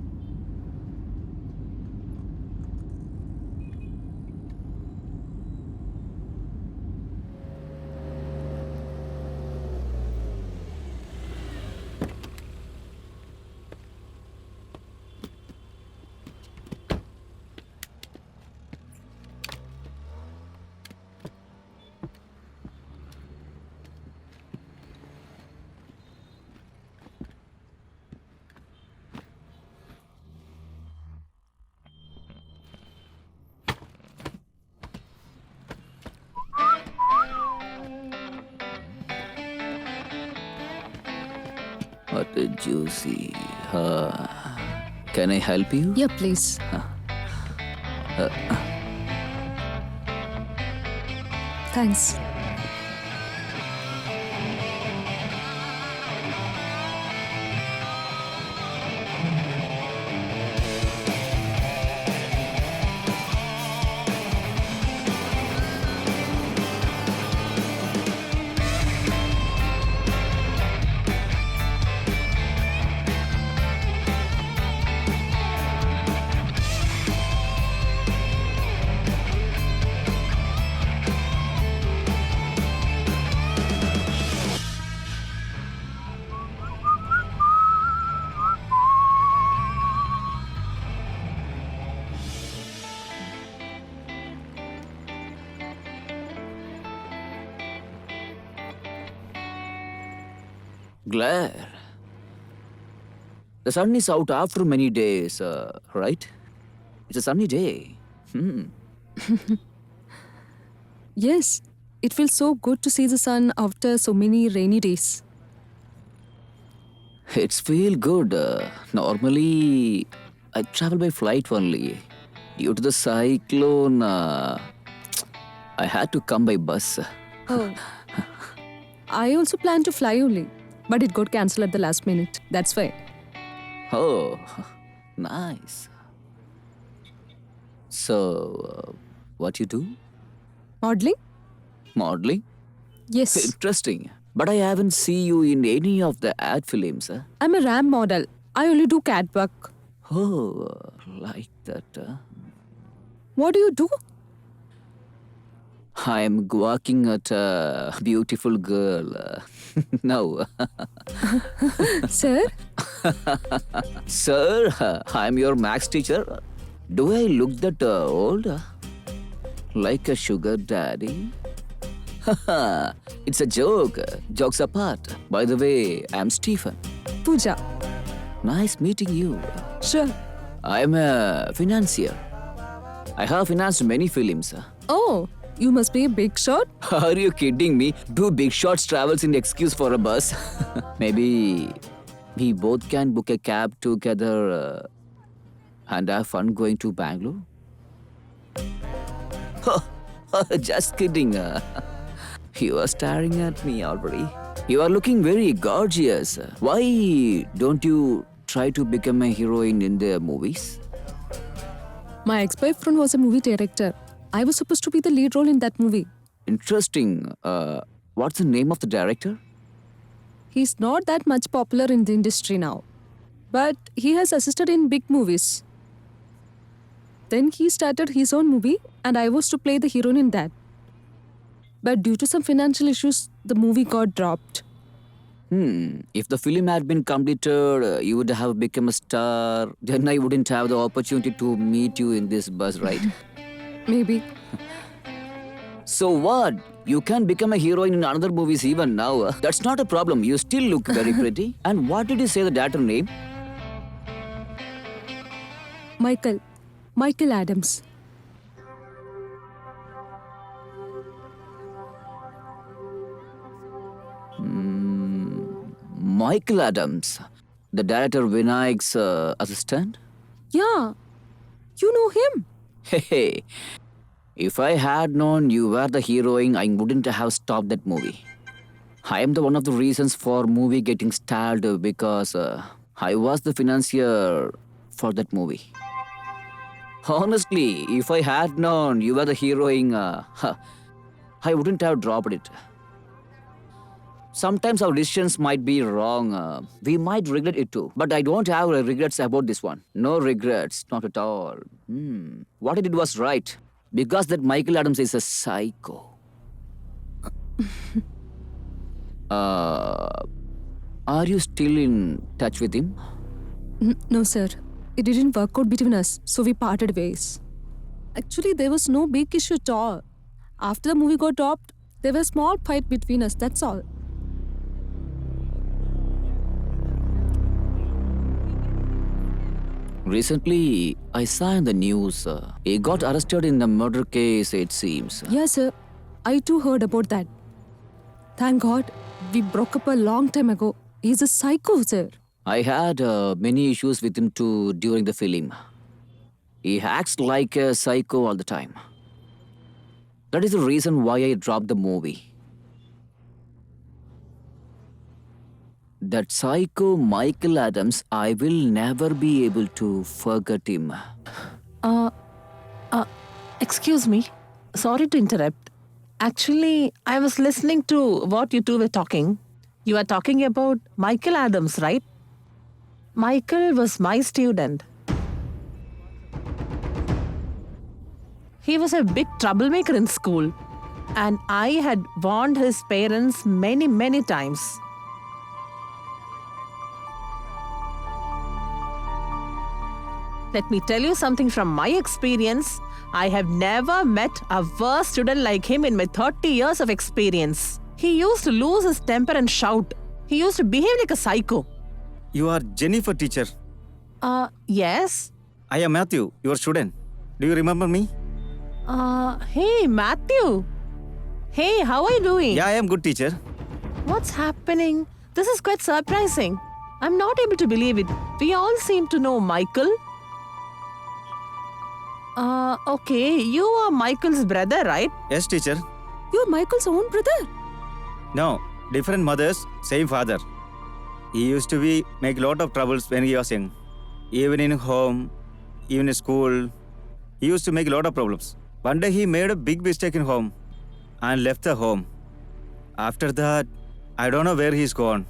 What a juicy. Can I help you? Yeah, please. Thanks. Glare. The sun is out after many days, right? It's a sunny day. Yes, it feels so good to see the sun after so many rainy days. It's feel good. Normally, I travel by flight only. Due to the cyclone, I had to come by bus. Oh. I also planned to fly only, but it got cancelled at the last minute. That's why. Oh, nice. So, what you do? Modeling? Modeling? Yes. Interesting. But I haven't seen you in any of the ad films. I'm a ramp model. I only do catwalk. Oh, like that. What do you do? I'm working at a beautiful girl. No. Sir? Sir, I'm your maths teacher. Do I look that old? Like a sugar daddy? It's a joke. Jokes apart. By the way, I'm Stephen. Pooja. Nice meeting you. Sure. I'm a financier. I have financed many films. Oh, you must be a big shot. Are you kidding me? Do big shots travels in the excuse for a bus? Maybe we both can book a cab together and have fun going to Bangalore? Just kidding. You are staring at me already. You are looking very gorgeous. Why don't you try to become a heroine in the movies? My ex-boyfriend was a movie director. I was supposed to be the lead role in that movie. Interesting. What's the name of the director? He's not that much popular in the industry now, but he has assisted in big movies. Then he started his own movie and I was to play the heroine in that. But due to some financial issues, the movie got dropped. If the film had been completed, you would have become a star. Then I wouldn't have the opportunity to meet you in this bus, right? Maybe. So what? You can become a heroine in another movies even now. That's not a problem. You still look very pretty. And what did you say the director name? Michael Adams. Michael Adams, the director Vinayak's assistant? Yeah, you know him. Hey, if I had known you were the heroine, I wouldn't have stopped that movie. I am the one of the reasons for movie getting stalled because I was the financier for that movie. Honestly, if I had known you were the heroine, I wouldn't have dropped it. Sometimes our decisions might be wrong. We might regret it too. But I don't have regrets about this one. No regrets, not at all. What I did was right. Because that Michael Adams is a psycho. Are you still in touch with him? No, sir. It didn't work out between us, so we parted ways. Actually, there was no big issue at all. After the movie got dropped, there was a small fight between us, that's all. Recently, I saw in the news, he got arrested in the murder case, it seems. Yes, sir. I too heard about that. Thank God, we broke up a long time ago. He's a psycho, sir. I had many issues with him too during the film. He acts like a psycho all the time. That is the reason why I dropped the movie. That psycho Michael Adams, I will never be able to forget him. Excuse me. Sorry to interrupt. Actually, I was listening to what you two were talking. You are talking about Michael Adams, right? Michael was my student. He was a big troublemaker in school, and I had warned his parents many times. Let me tell you something from my experience. I have never met a worse student like him in my 30 years of experience. He used to lose his temper and shout. He used to behave like a psycho. You are Jennifer, teacher. Yes. I am Matthew, your student. Do you remember me? Hey, Matthew. Hey, how are you doing? Yeah, I am good, teacher. What's happening? This is quite surprising. I'm not able to believe it. We all seem to know Michael. Okay, you are Michael's brother, right? Yes, teacher. You're Michael's own brother. No, different mothers, same father. He used to make a lot of troubles when he was young. Even in home, even in school, he used to make a lot of problems. One day he made a big mistake in home and left the home. After that, I don't know where he's gone.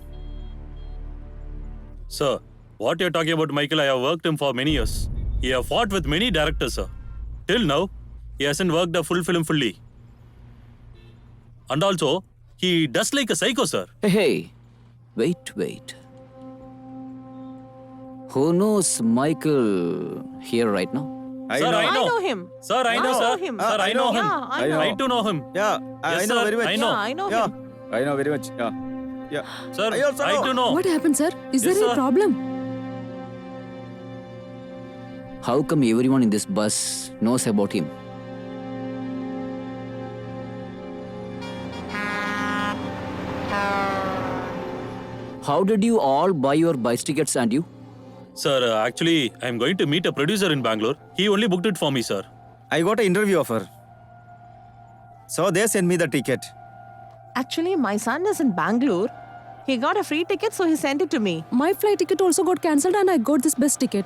Sir, what you're talking about Michael, I have worked him for many years. He have fought with many directors, sir. Till now, he hasn't worked a full film fully. And also, he does like a psycho, sir. Hey, wait. Who knows Michael here right now? I Sir, know. I know. I know him. Sir, I know, I sir. know him. Sir, I know him. Yeah, I know. I too know him. Yeah, I Yes, know sir, very much. I know. Yeah, I know Yeah, him. I know very much. Yeah. Sir, I also I know. too know. What happened, sir? Is Yes, there any sir. problem? How come everyone in this bus knows about him? How did you all buy your bus tickets and you? Sir, actually, I'm going to meet a producer in Bangalore. He only booked it for me, sir. I got an interview offer. So they sent me the ticket. Actually, my son is in Bangalore. He got a free ticket, so he sent it to me. My flight ticket also got cancelled and I got this bus ticket.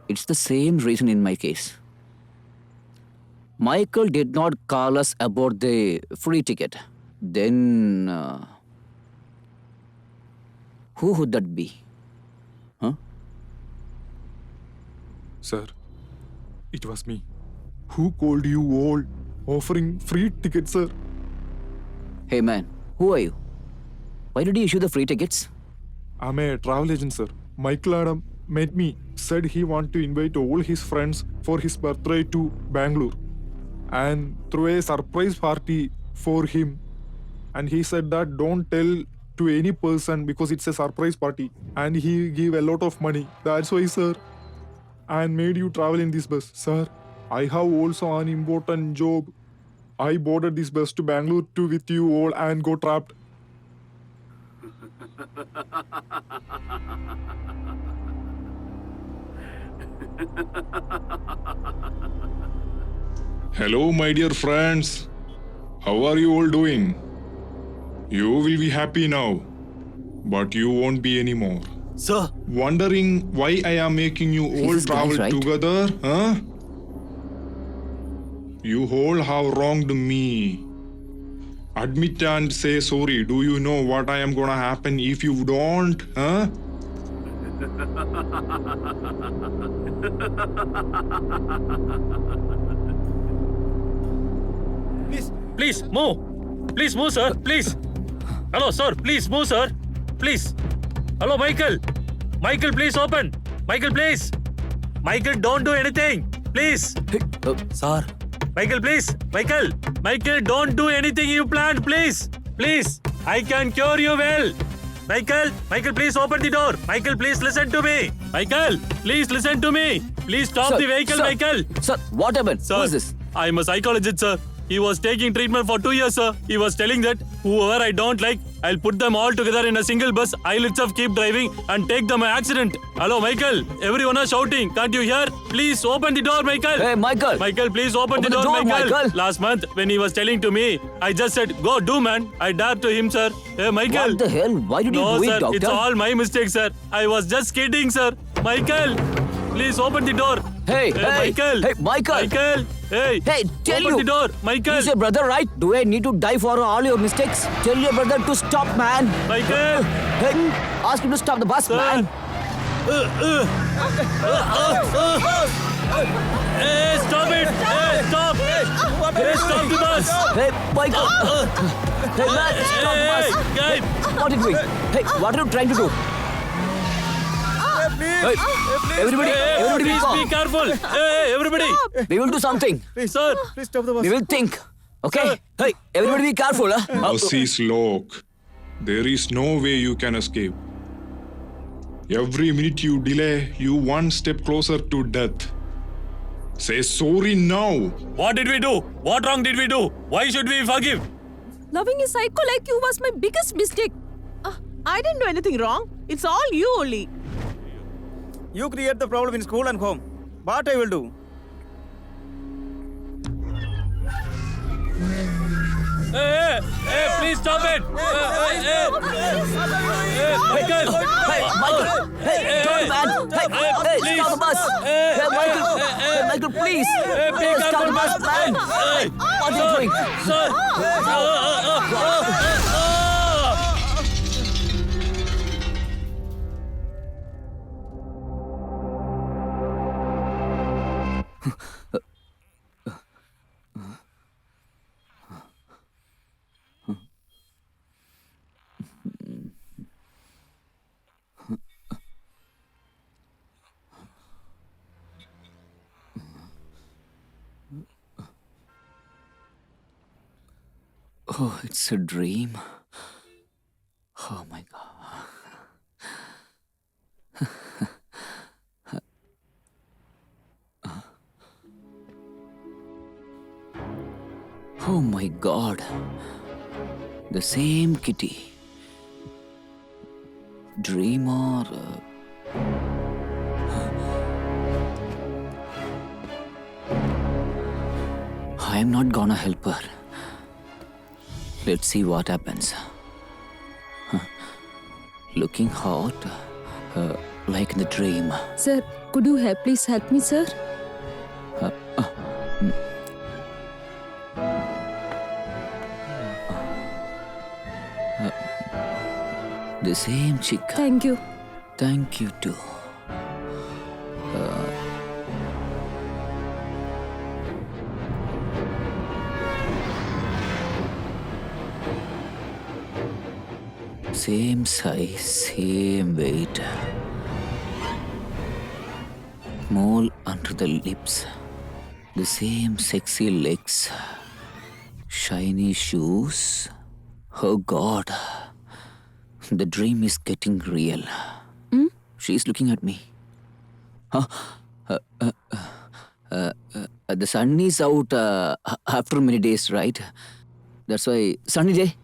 It's the same reason in my case. Michael did not call us about the free ticket. Then, who would that be? Huh? Sir, it was me. Who called you all offering free tickets, sir? Hey man, who are you? Why did you issue the free tickets? I'm a travel agent, sir. Michael Adam met me, said he want to invite all his friends for his birthday to Bangalore and throw a surprise party for him. And he said that don't tell to any person because it's a surprise party. And he give a lot of money. That's why, sir, I made you travel in this bus. Sir, I have also an important job. I boarded this bus to Bangalore to with you all and got trapped. Hello, my dear friends. How are you all doing? You will be happy now, but you won't be anymore. Sir, Wondering why I am making you all is travel nice, right? together, huh? You all have wronged me. Admit and say sorry. Do you know what I am gonna happen if you don't, huh? please move. Please move, sir. Please. Hello, sir. Please move, sir. Please. Hello, Michael. Michael, please open. Michael, please. Michael, don't do anything. Please. Sir. Michael, please. Michael. Michael, don't do anything you planned, please. Please. I can cure you well. Michael. Michael, please open the door. Michael, please listen to me. Michael, please listen to me. Please stop the vehicle, sir, Michael. Sir, what happened? Sir, Who is this? I'm a psychologist, sir. He was taking treatment for 2 years, sir. He was telling that whoever I don't like, I'll put them all together in a single bus. I'll itself keep driving and take them an accident. Hello, Michael. Everyone are shouting. Can't you hear? Please open the door, Michael. Hey, Michael. Michael, please open the door, Michael. Last month, when he was telling to me, I just said, go do, man. I dared to him, sir. Hey, Michael. What the hell? Why did No, you do sir. it, doctor? It's all my mistake, sir. I was just kidding, sir. Michael, please open the door. Hey, Michael. Hey, Michael. Michael. Hey. Hey, tell open you. the door, Michael. He's your brother, right? Do I need to die for all your mistakes? Tell your brother to stop, man. Michael. Hey, ask him to stop the bus, Sir. man. Hey, stop it! Hey, stop! Hey, stop the bus! Hey, Michael. Hey, man, stop the bus. Hey, guy! What are you doing? Hey, what are you trying to do? Hey, everybody, everybody be please calm. be careful! Hey, everybody! We will do something. Sir! Please stop the bus. We will think. Okay? Hey, everybody be careful, huh? Bus is locked. There is no way you can escape. Every minute you delay, you one step closer to death. Say sorry now. What did we do? What wrong did we do? Why should we forgive? Loving a psycho like you was my biggest mistake. I didn't do anything wrong. It's all you only. You create the problem in school and home. What I will do? Hey, please stop it! Hey, Michael! Hey, Michael! Hey, turn, man! Hey, please. stop the bus! Hey, Michael! Hey, Michael, please! Hey, be Hey, stop careful, the bus, man! Hey, What are you doing? Sir! Oh, it's a dream. Oh my God. Oh my god. The same kitty. Dream or. I'm not gonna help her. Let's see what happens. Looking hot, like in the dream. Sir, could you please help me, sir? The same chick. Thank you. Thank you too. Same size, same weight. Mole under the lips. The same sexy legs. Shiny shoes. Oh God. The dream is getting real. She's looking at me. Huh? The sun is out after many days, right? That's why sunny day.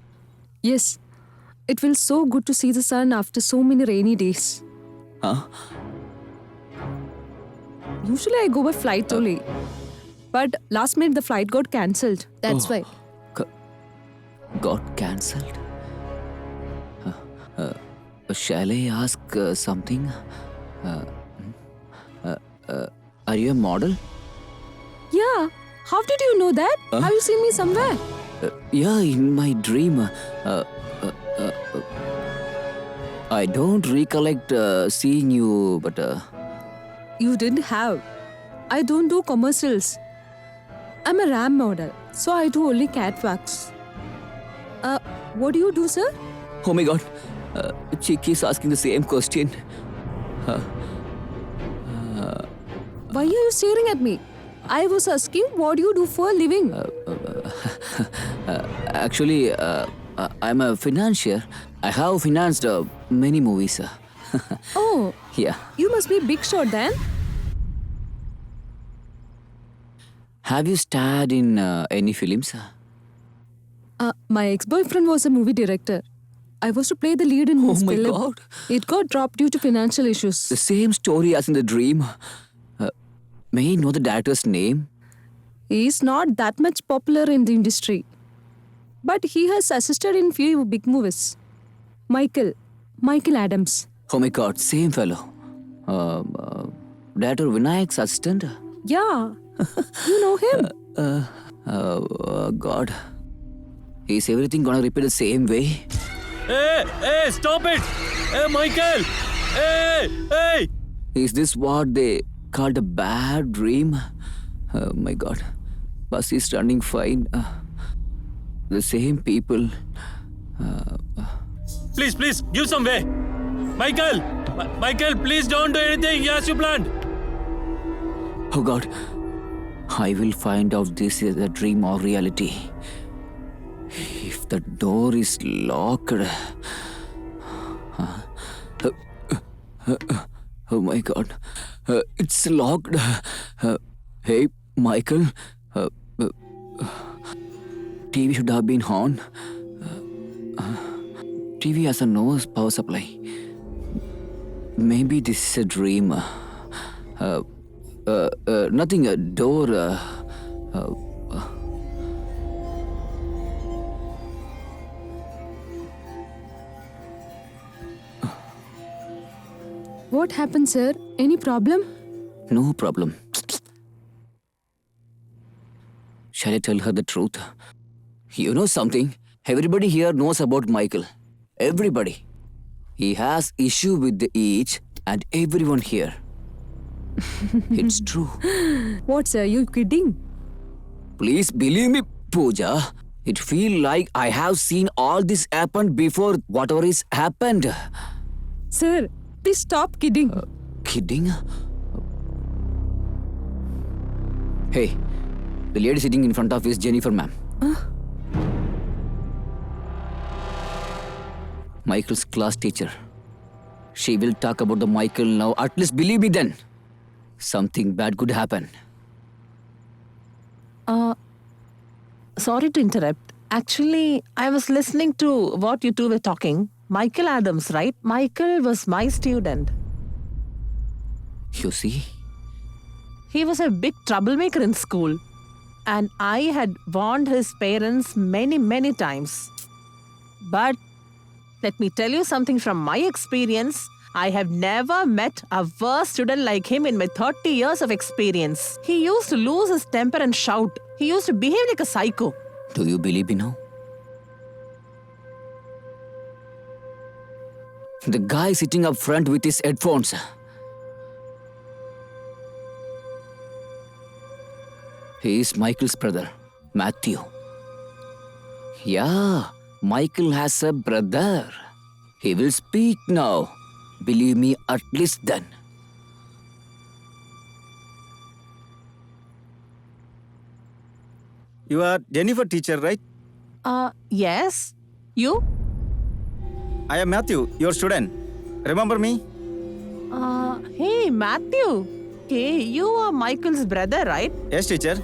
Yes. It feels so good to see the sun after so many rainy days. Huh? Usually I go by flight only. But last minute the flight got cancelled. That's why. Got cancelled. Shall I ask something? Are you a model? Yeah. How did you know that? Have you seen me somewhere? Yeah, in my dream. I don't recollect seeing you, but You didn't have. I don't do commercials. I'm a RAM model, so I do only catwalks. What do you do, sir? oh my god, Chick is asking the same question. Why are you staring at me? I was asking what do you do for a living? Actually, I'm a financier. I have financed many movies. Oh, Yeah. you must be a big shot then. Have you starred in any films? My ex-boyfriend was a movie director. I was to play the lead in his Oh my film. God. It got dropped due to financial issues. The same story as in the dream. May I know the director's name? He is not that much popular in the industry. But he has assisted in few big movies. Michael Adams. Oh my god, same fellow. Director Vinayak's assistant? Yeah, you know him. God. Is everything gonna repeat the same way? Hey, stop it! Hey, Michael! Hey! Is this what they called a bad dream? Oh my god. Bus is running fine. The same people. Please, give some way! Michael! Michael, please don't do anything as you planned! Oh god. I will find out this is a dream or reality. If the door is locked. Oh my god. It's locked. Hey, Michael. TV should have been on. TV has a no power supply. Maybe this is a dream. Nothing, a door. What happened, sir? Any problem? No problem. Shall I tell her the truth? You know something? Everybody here knows about Michael. Everybody. He has issue with each and everyone here. It's true. What, sir? You kidding? Please believe me, Pooja. It feel like I have seen all this happen before whatever is happened. Sir, please stop kidding. Kidding? Hey, the lady sitting in front of is Jennifer, ma'am. Michael's class teacher. She will talk about the Michael now. At least believe me then. Something bad could happen. Sorry to interrupt. Actually, I was listening to what you two were talking. Michael Adams, right? Michael was my student. You see? He was a big troublemaker in school. And I had warned his parents many, many times. But let me tell you something from my experience. I have never met a worse student like him in my 30 years of experience. He used to lose his temper and shout. He used to behave like a psycho. Do you believe me now? The guy sitting up front with his headphones. He is Michael's brother, Matthew. Yeah, Michael has a brother. He will speak now. Believe me, at least then. You are Jennifer teacher, right? Yes. You? I am Matthew, your student. Remember me? Hey, Matthew. Hey, you are Michael's brother, right? Yes, teacher.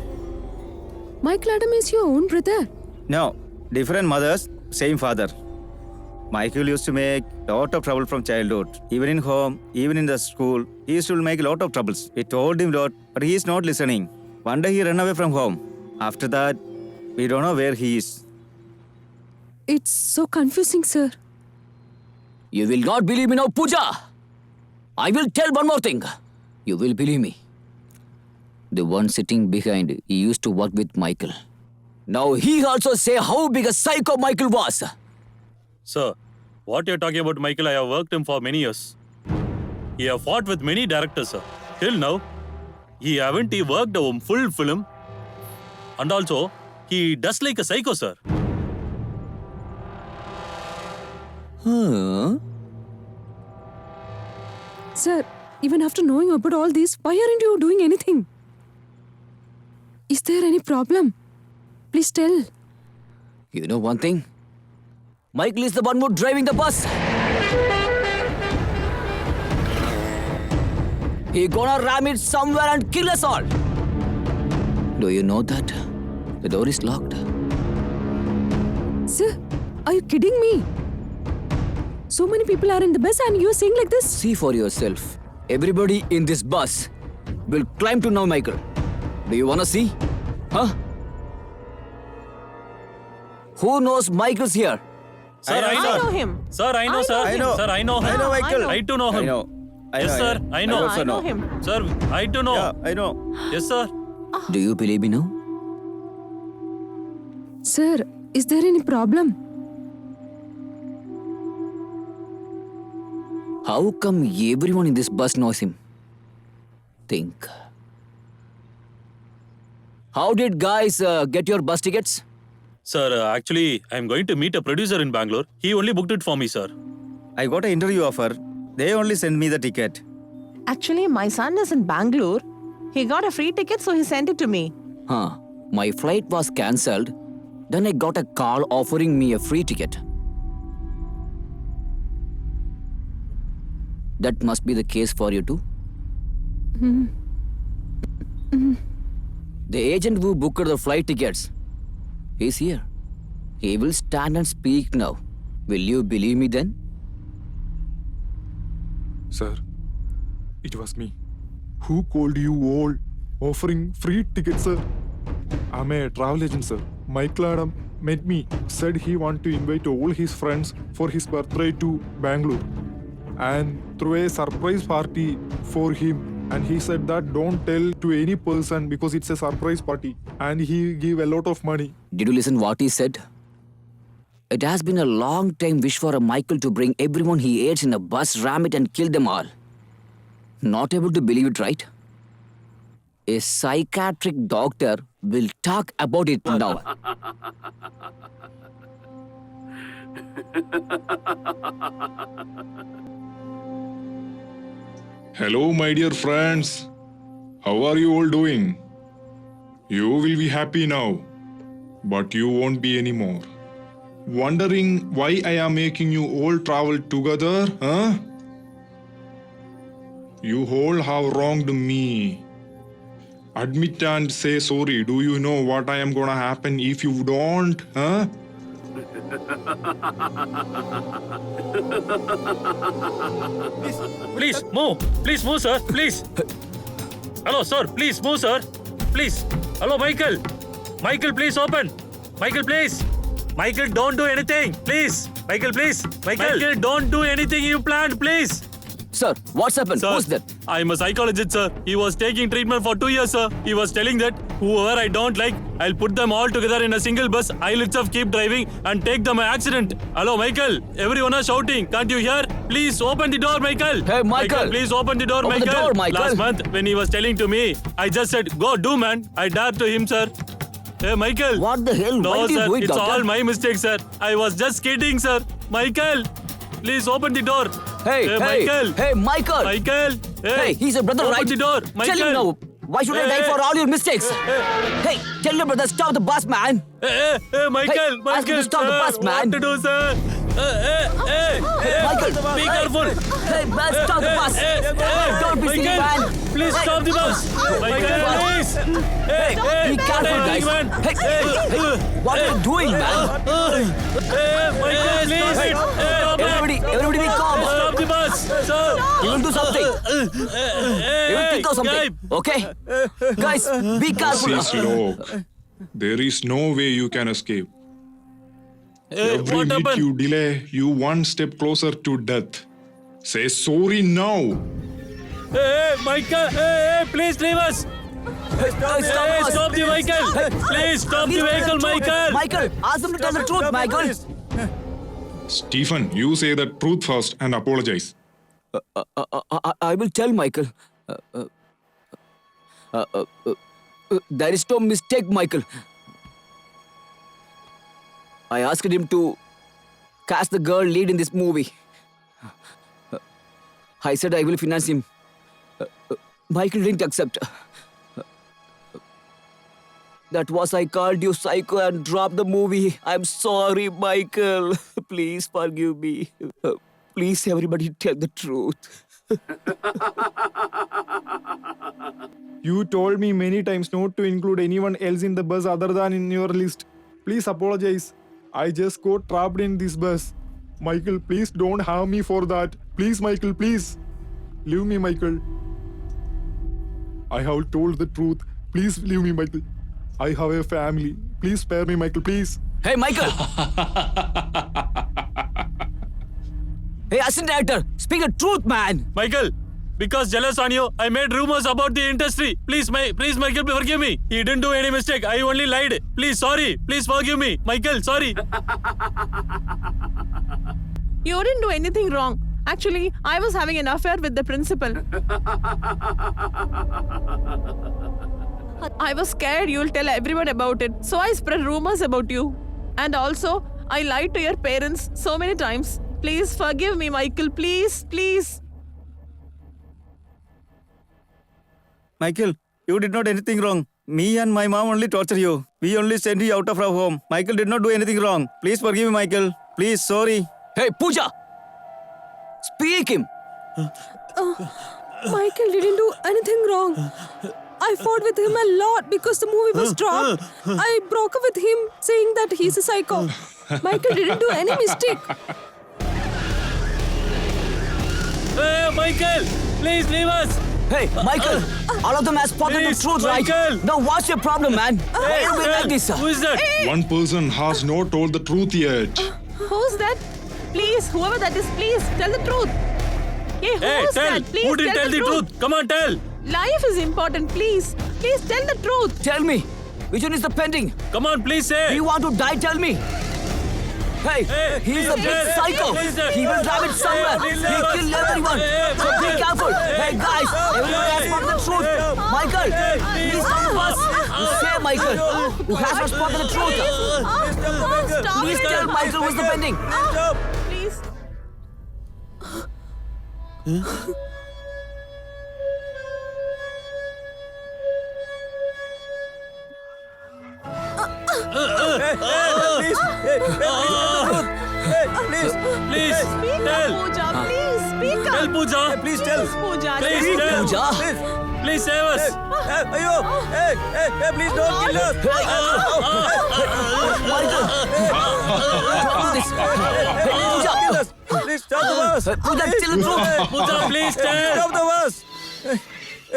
Michael Adam is your own brother. No, different mothers, same father. Michael used to make lot of trouble from childhood. Even in home, even in the school, he used to make a lot of troubles. We told him lot, but he is not listening. One day he ran away from home. After that, we don't know where he is. It's so confusing, sir. You will not believe me now, Pooja. I will tell one more thing. You will believe me. The one sitting behind, he used to work with Michael. Now he also say how big a psycho Michael was. Sir, what you're talking about Michael, I have worked him for many years. He have fought with many directors, sir. Till now, he haven't worked a full film. And also, he does like a psycho, sir. Huh? Sir, even after knowing about all this, why aren't you doing anything? Is there any problem? Please tell. You know one thing? Michael is the one who driving the bus. He gonna ram it somewhere and kill us all. Do you know that? The door is locked. Sir, are you kidding me? So many people are in the bus and you're saying like this? See for yourself. Everybody in this bus will climb to know Michael. Do you wanna see? Huh? Who knows Michael's here? Sir, I I know him. Sir, I know, I sir. know him. Sir, I know him. I know Michael. I too know him. I know. Yes, sir. I know. also I know him. Sir, I too know. Yeah, I know. Yes, sir. Do you believe me now? Sir, is there any problem? How come everyone in this bus knows him? Think. How did guys get your bus tickets? Sir, actually, I'm going to meet a producer in Bangalore. He only booked it for me, sir. I got an interview offer. They only sent me the ticket. Actually, my son is in Bangalore. He got a free ticket, so he sent it to me. Huh. My flight was cancelled. Then I got a call offering me a free ticket. That must be the case for you too. The agent who booked the flight tickets, he's here. He will stand and speak now. Will you believe me then? Sir, it was me. Who called you all offering free tickets, sir? I'm a travel agent, sir. Michael Adam met me, said he want to invite all his friends for his birthday to Bangalore and throw a surprise party for him. And he said that don't tell to any person because it's a surprise party. And he give a lot of money. Did you listen what he said? It has been a long time wish for a Michael to bring everyone he hates in a bus, ram it and kill them all. Not able to believe it, right? A psychiatric doctor will talk about it now. Hello, my dear friends. How are you all doing? You will be happy now, but you won't be anymore. Wondering why I am making you all travel together, huh? You all have wronged me. Admit and say sorry. Do you know what I am gonna happen if you don't? Huh? Please move. Please move, sir. Please. Hello, sir. Please move, sir. Please. Hello, Michael. Michael, please open. Michael, please. Michael, don't do anything. Please. Michael, please. Michael, don't do anything you planned, please. Sir, what's happened? Sir, Who's that? I'm a psychologist, sir. He was taking treatment for 2 years, sir. He was telling that whoever I don't like, I'll put them all together in a single bus. I'll itself keep driving and take them an accident. Hello, Michael. Everyone are shouting. Can't you hear? Please open the door, Michael. Hey, Michael. Please open the door, Open the Michael. door, Michael. Last month, when he was telling to me, I just said, go do, man. I dared to him, sir. Hey, Michael. What the hell? No, Why do you sir. do it, It's doctor? all my mistake, sir. I was just kidding, sir. Michael, please open the door. Hey, Michael. Hey, Michael. Michael. Hey, he's a brother, open right? the door, Michael. Tell him now. Why should I die for all your mistakes? Hey, tell your brother stop the bus, man. Hey, Michael, Hey, Michael, ask him to stop the sir, bus, man. What to do, sir? Michael, be careful. Hey, man, stop the bus. Don't be silly, Michael, man. please stop the bus. Michael, please. Be careful, guys. Hey, what are you doing, man? Michael, please. Everybody be calm. Stop the bus, sir. He will do something. He will think of something. Okay? Guys, be careful. This is law. There is no way you can escape. Every What minute happened? you delay, you one step closer to death. Say sorry now. Michael, please leave us. Stop the vehicle. Please stop the vehicle, Michael. Michael, ask him to tell the truth, Michael. Stephen, you say the truth first and apologize. I will tell Michael. There is no mistake, Michael. I asked him to cast the girl lead in this movie. I said I will finance him. Michael didn't accept. That was I called you psycho and dropped the movie. I'm sorry, Michael. Please forgive me. Please, everybody, tell the truth. You told me many times not to include anyone else in the bus other than in your list. Please apologize. I just got trapped in this bus. Michael, please don't harm me for that. Please, Michael, please. Leave me, Michael. I have told the truth. Please leave me, Michael. I have a family. Please spare me, Michael, please. Hey, Michael! Hey, assistant director, speak the truth, man! Michael, because jealous on you, I made rumors about the industry. Please, Michael, forgive me. He didn't do any mistake. I only lied. Please, sorry. Please forgive me. Michael, sorry. You didn't do anything wrong. Actually, I was having an affair with the principal. I was scared you'll tell everyone about it, so I spread rumors about you. And also, I lied to your parents so many times. Please forgive me, Michael. Please, please. Michael, you did not anything wrong. Me and my mom only torture you. We only send you out of our home. Michael did not do anything wrong. Please forgive me, Michael. Please, sorry. Hey, Pooja! Speak him! Michael didn't do anything wrong. I fought with him a lot because the movie was dropped. I broke up with him saying that he's a psycho. Michael didn't do any mistake. Hey, Michael, please leave us. Hey, Michael! All of them has spoken the Please, truth, right? Michael. Now what's your problem, man? Why are you being like this? Who is that? One person has not told the truth yet. Who's that? Please, whoever that is, please tell the truth. Hey, Hey, who's tell. that? Please Who didn't tell the truth? Come on, tell. Life is important, please. Please tell the truth. Tell me, which one is the pending? Come on, please Do say. you want to die? Tell me. Hey, he's a big please, psycho. please, sir. He will drive it somewhere. Please, He'll sir. kill everyone. So be careful. Hey, guys, everyone has spoken the truth. Michael, please come to us. You say, Michael, who has not spoken the truth? Stop Please it. tell Michael what's the pending. Please. Please, Speak tell. up, Pooja. Please speak up. Tell Pooja. Please tell. Pooja. Please tell. Pooja. Please save us. Ayo! Hey, please don't kill us! Kill us! Please stop the bus! Pooja, tell the truth. Pooja, please stand. Stop the bus!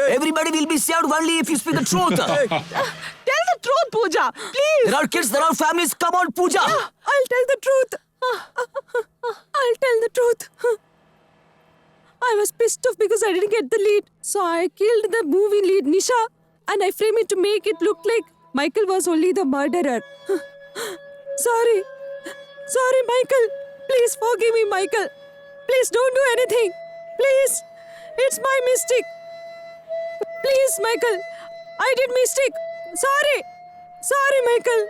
Everybody will be saved only if you speak the truth. Tell the truth, Pooja. Please. There are kids, there are families. Come on, Pooja. I'll tell the truth. I'll tell the truth. I was pissed off because I didn't get the lead. So I killed the movie lead, Nisha, and I framed it to make it look like Michael was only the murderer. Sorry. Sorry, Michael. Please forgive me, Michael. Please don't do anything. Please. It's my mistake. Please, Michael. I did mistake. Sorry. Sorry, Michael.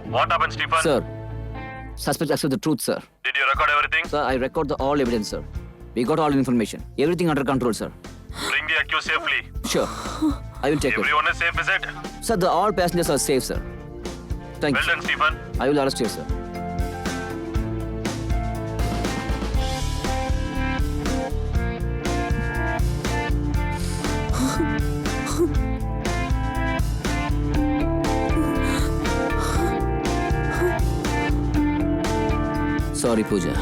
What happened, Stephen? Sir, suspects accept the truth, sir. Did you record everything? Sir, I record the all evidence, sir. We got all information. Everything under control, sir. Bring the accused safely. Sure. I will take it. Everyone is safe, is it? Sir, all passengers are safe, sir. Thank Well you. done, Stephen. I will arrest you, sir. Sorry, Pooja.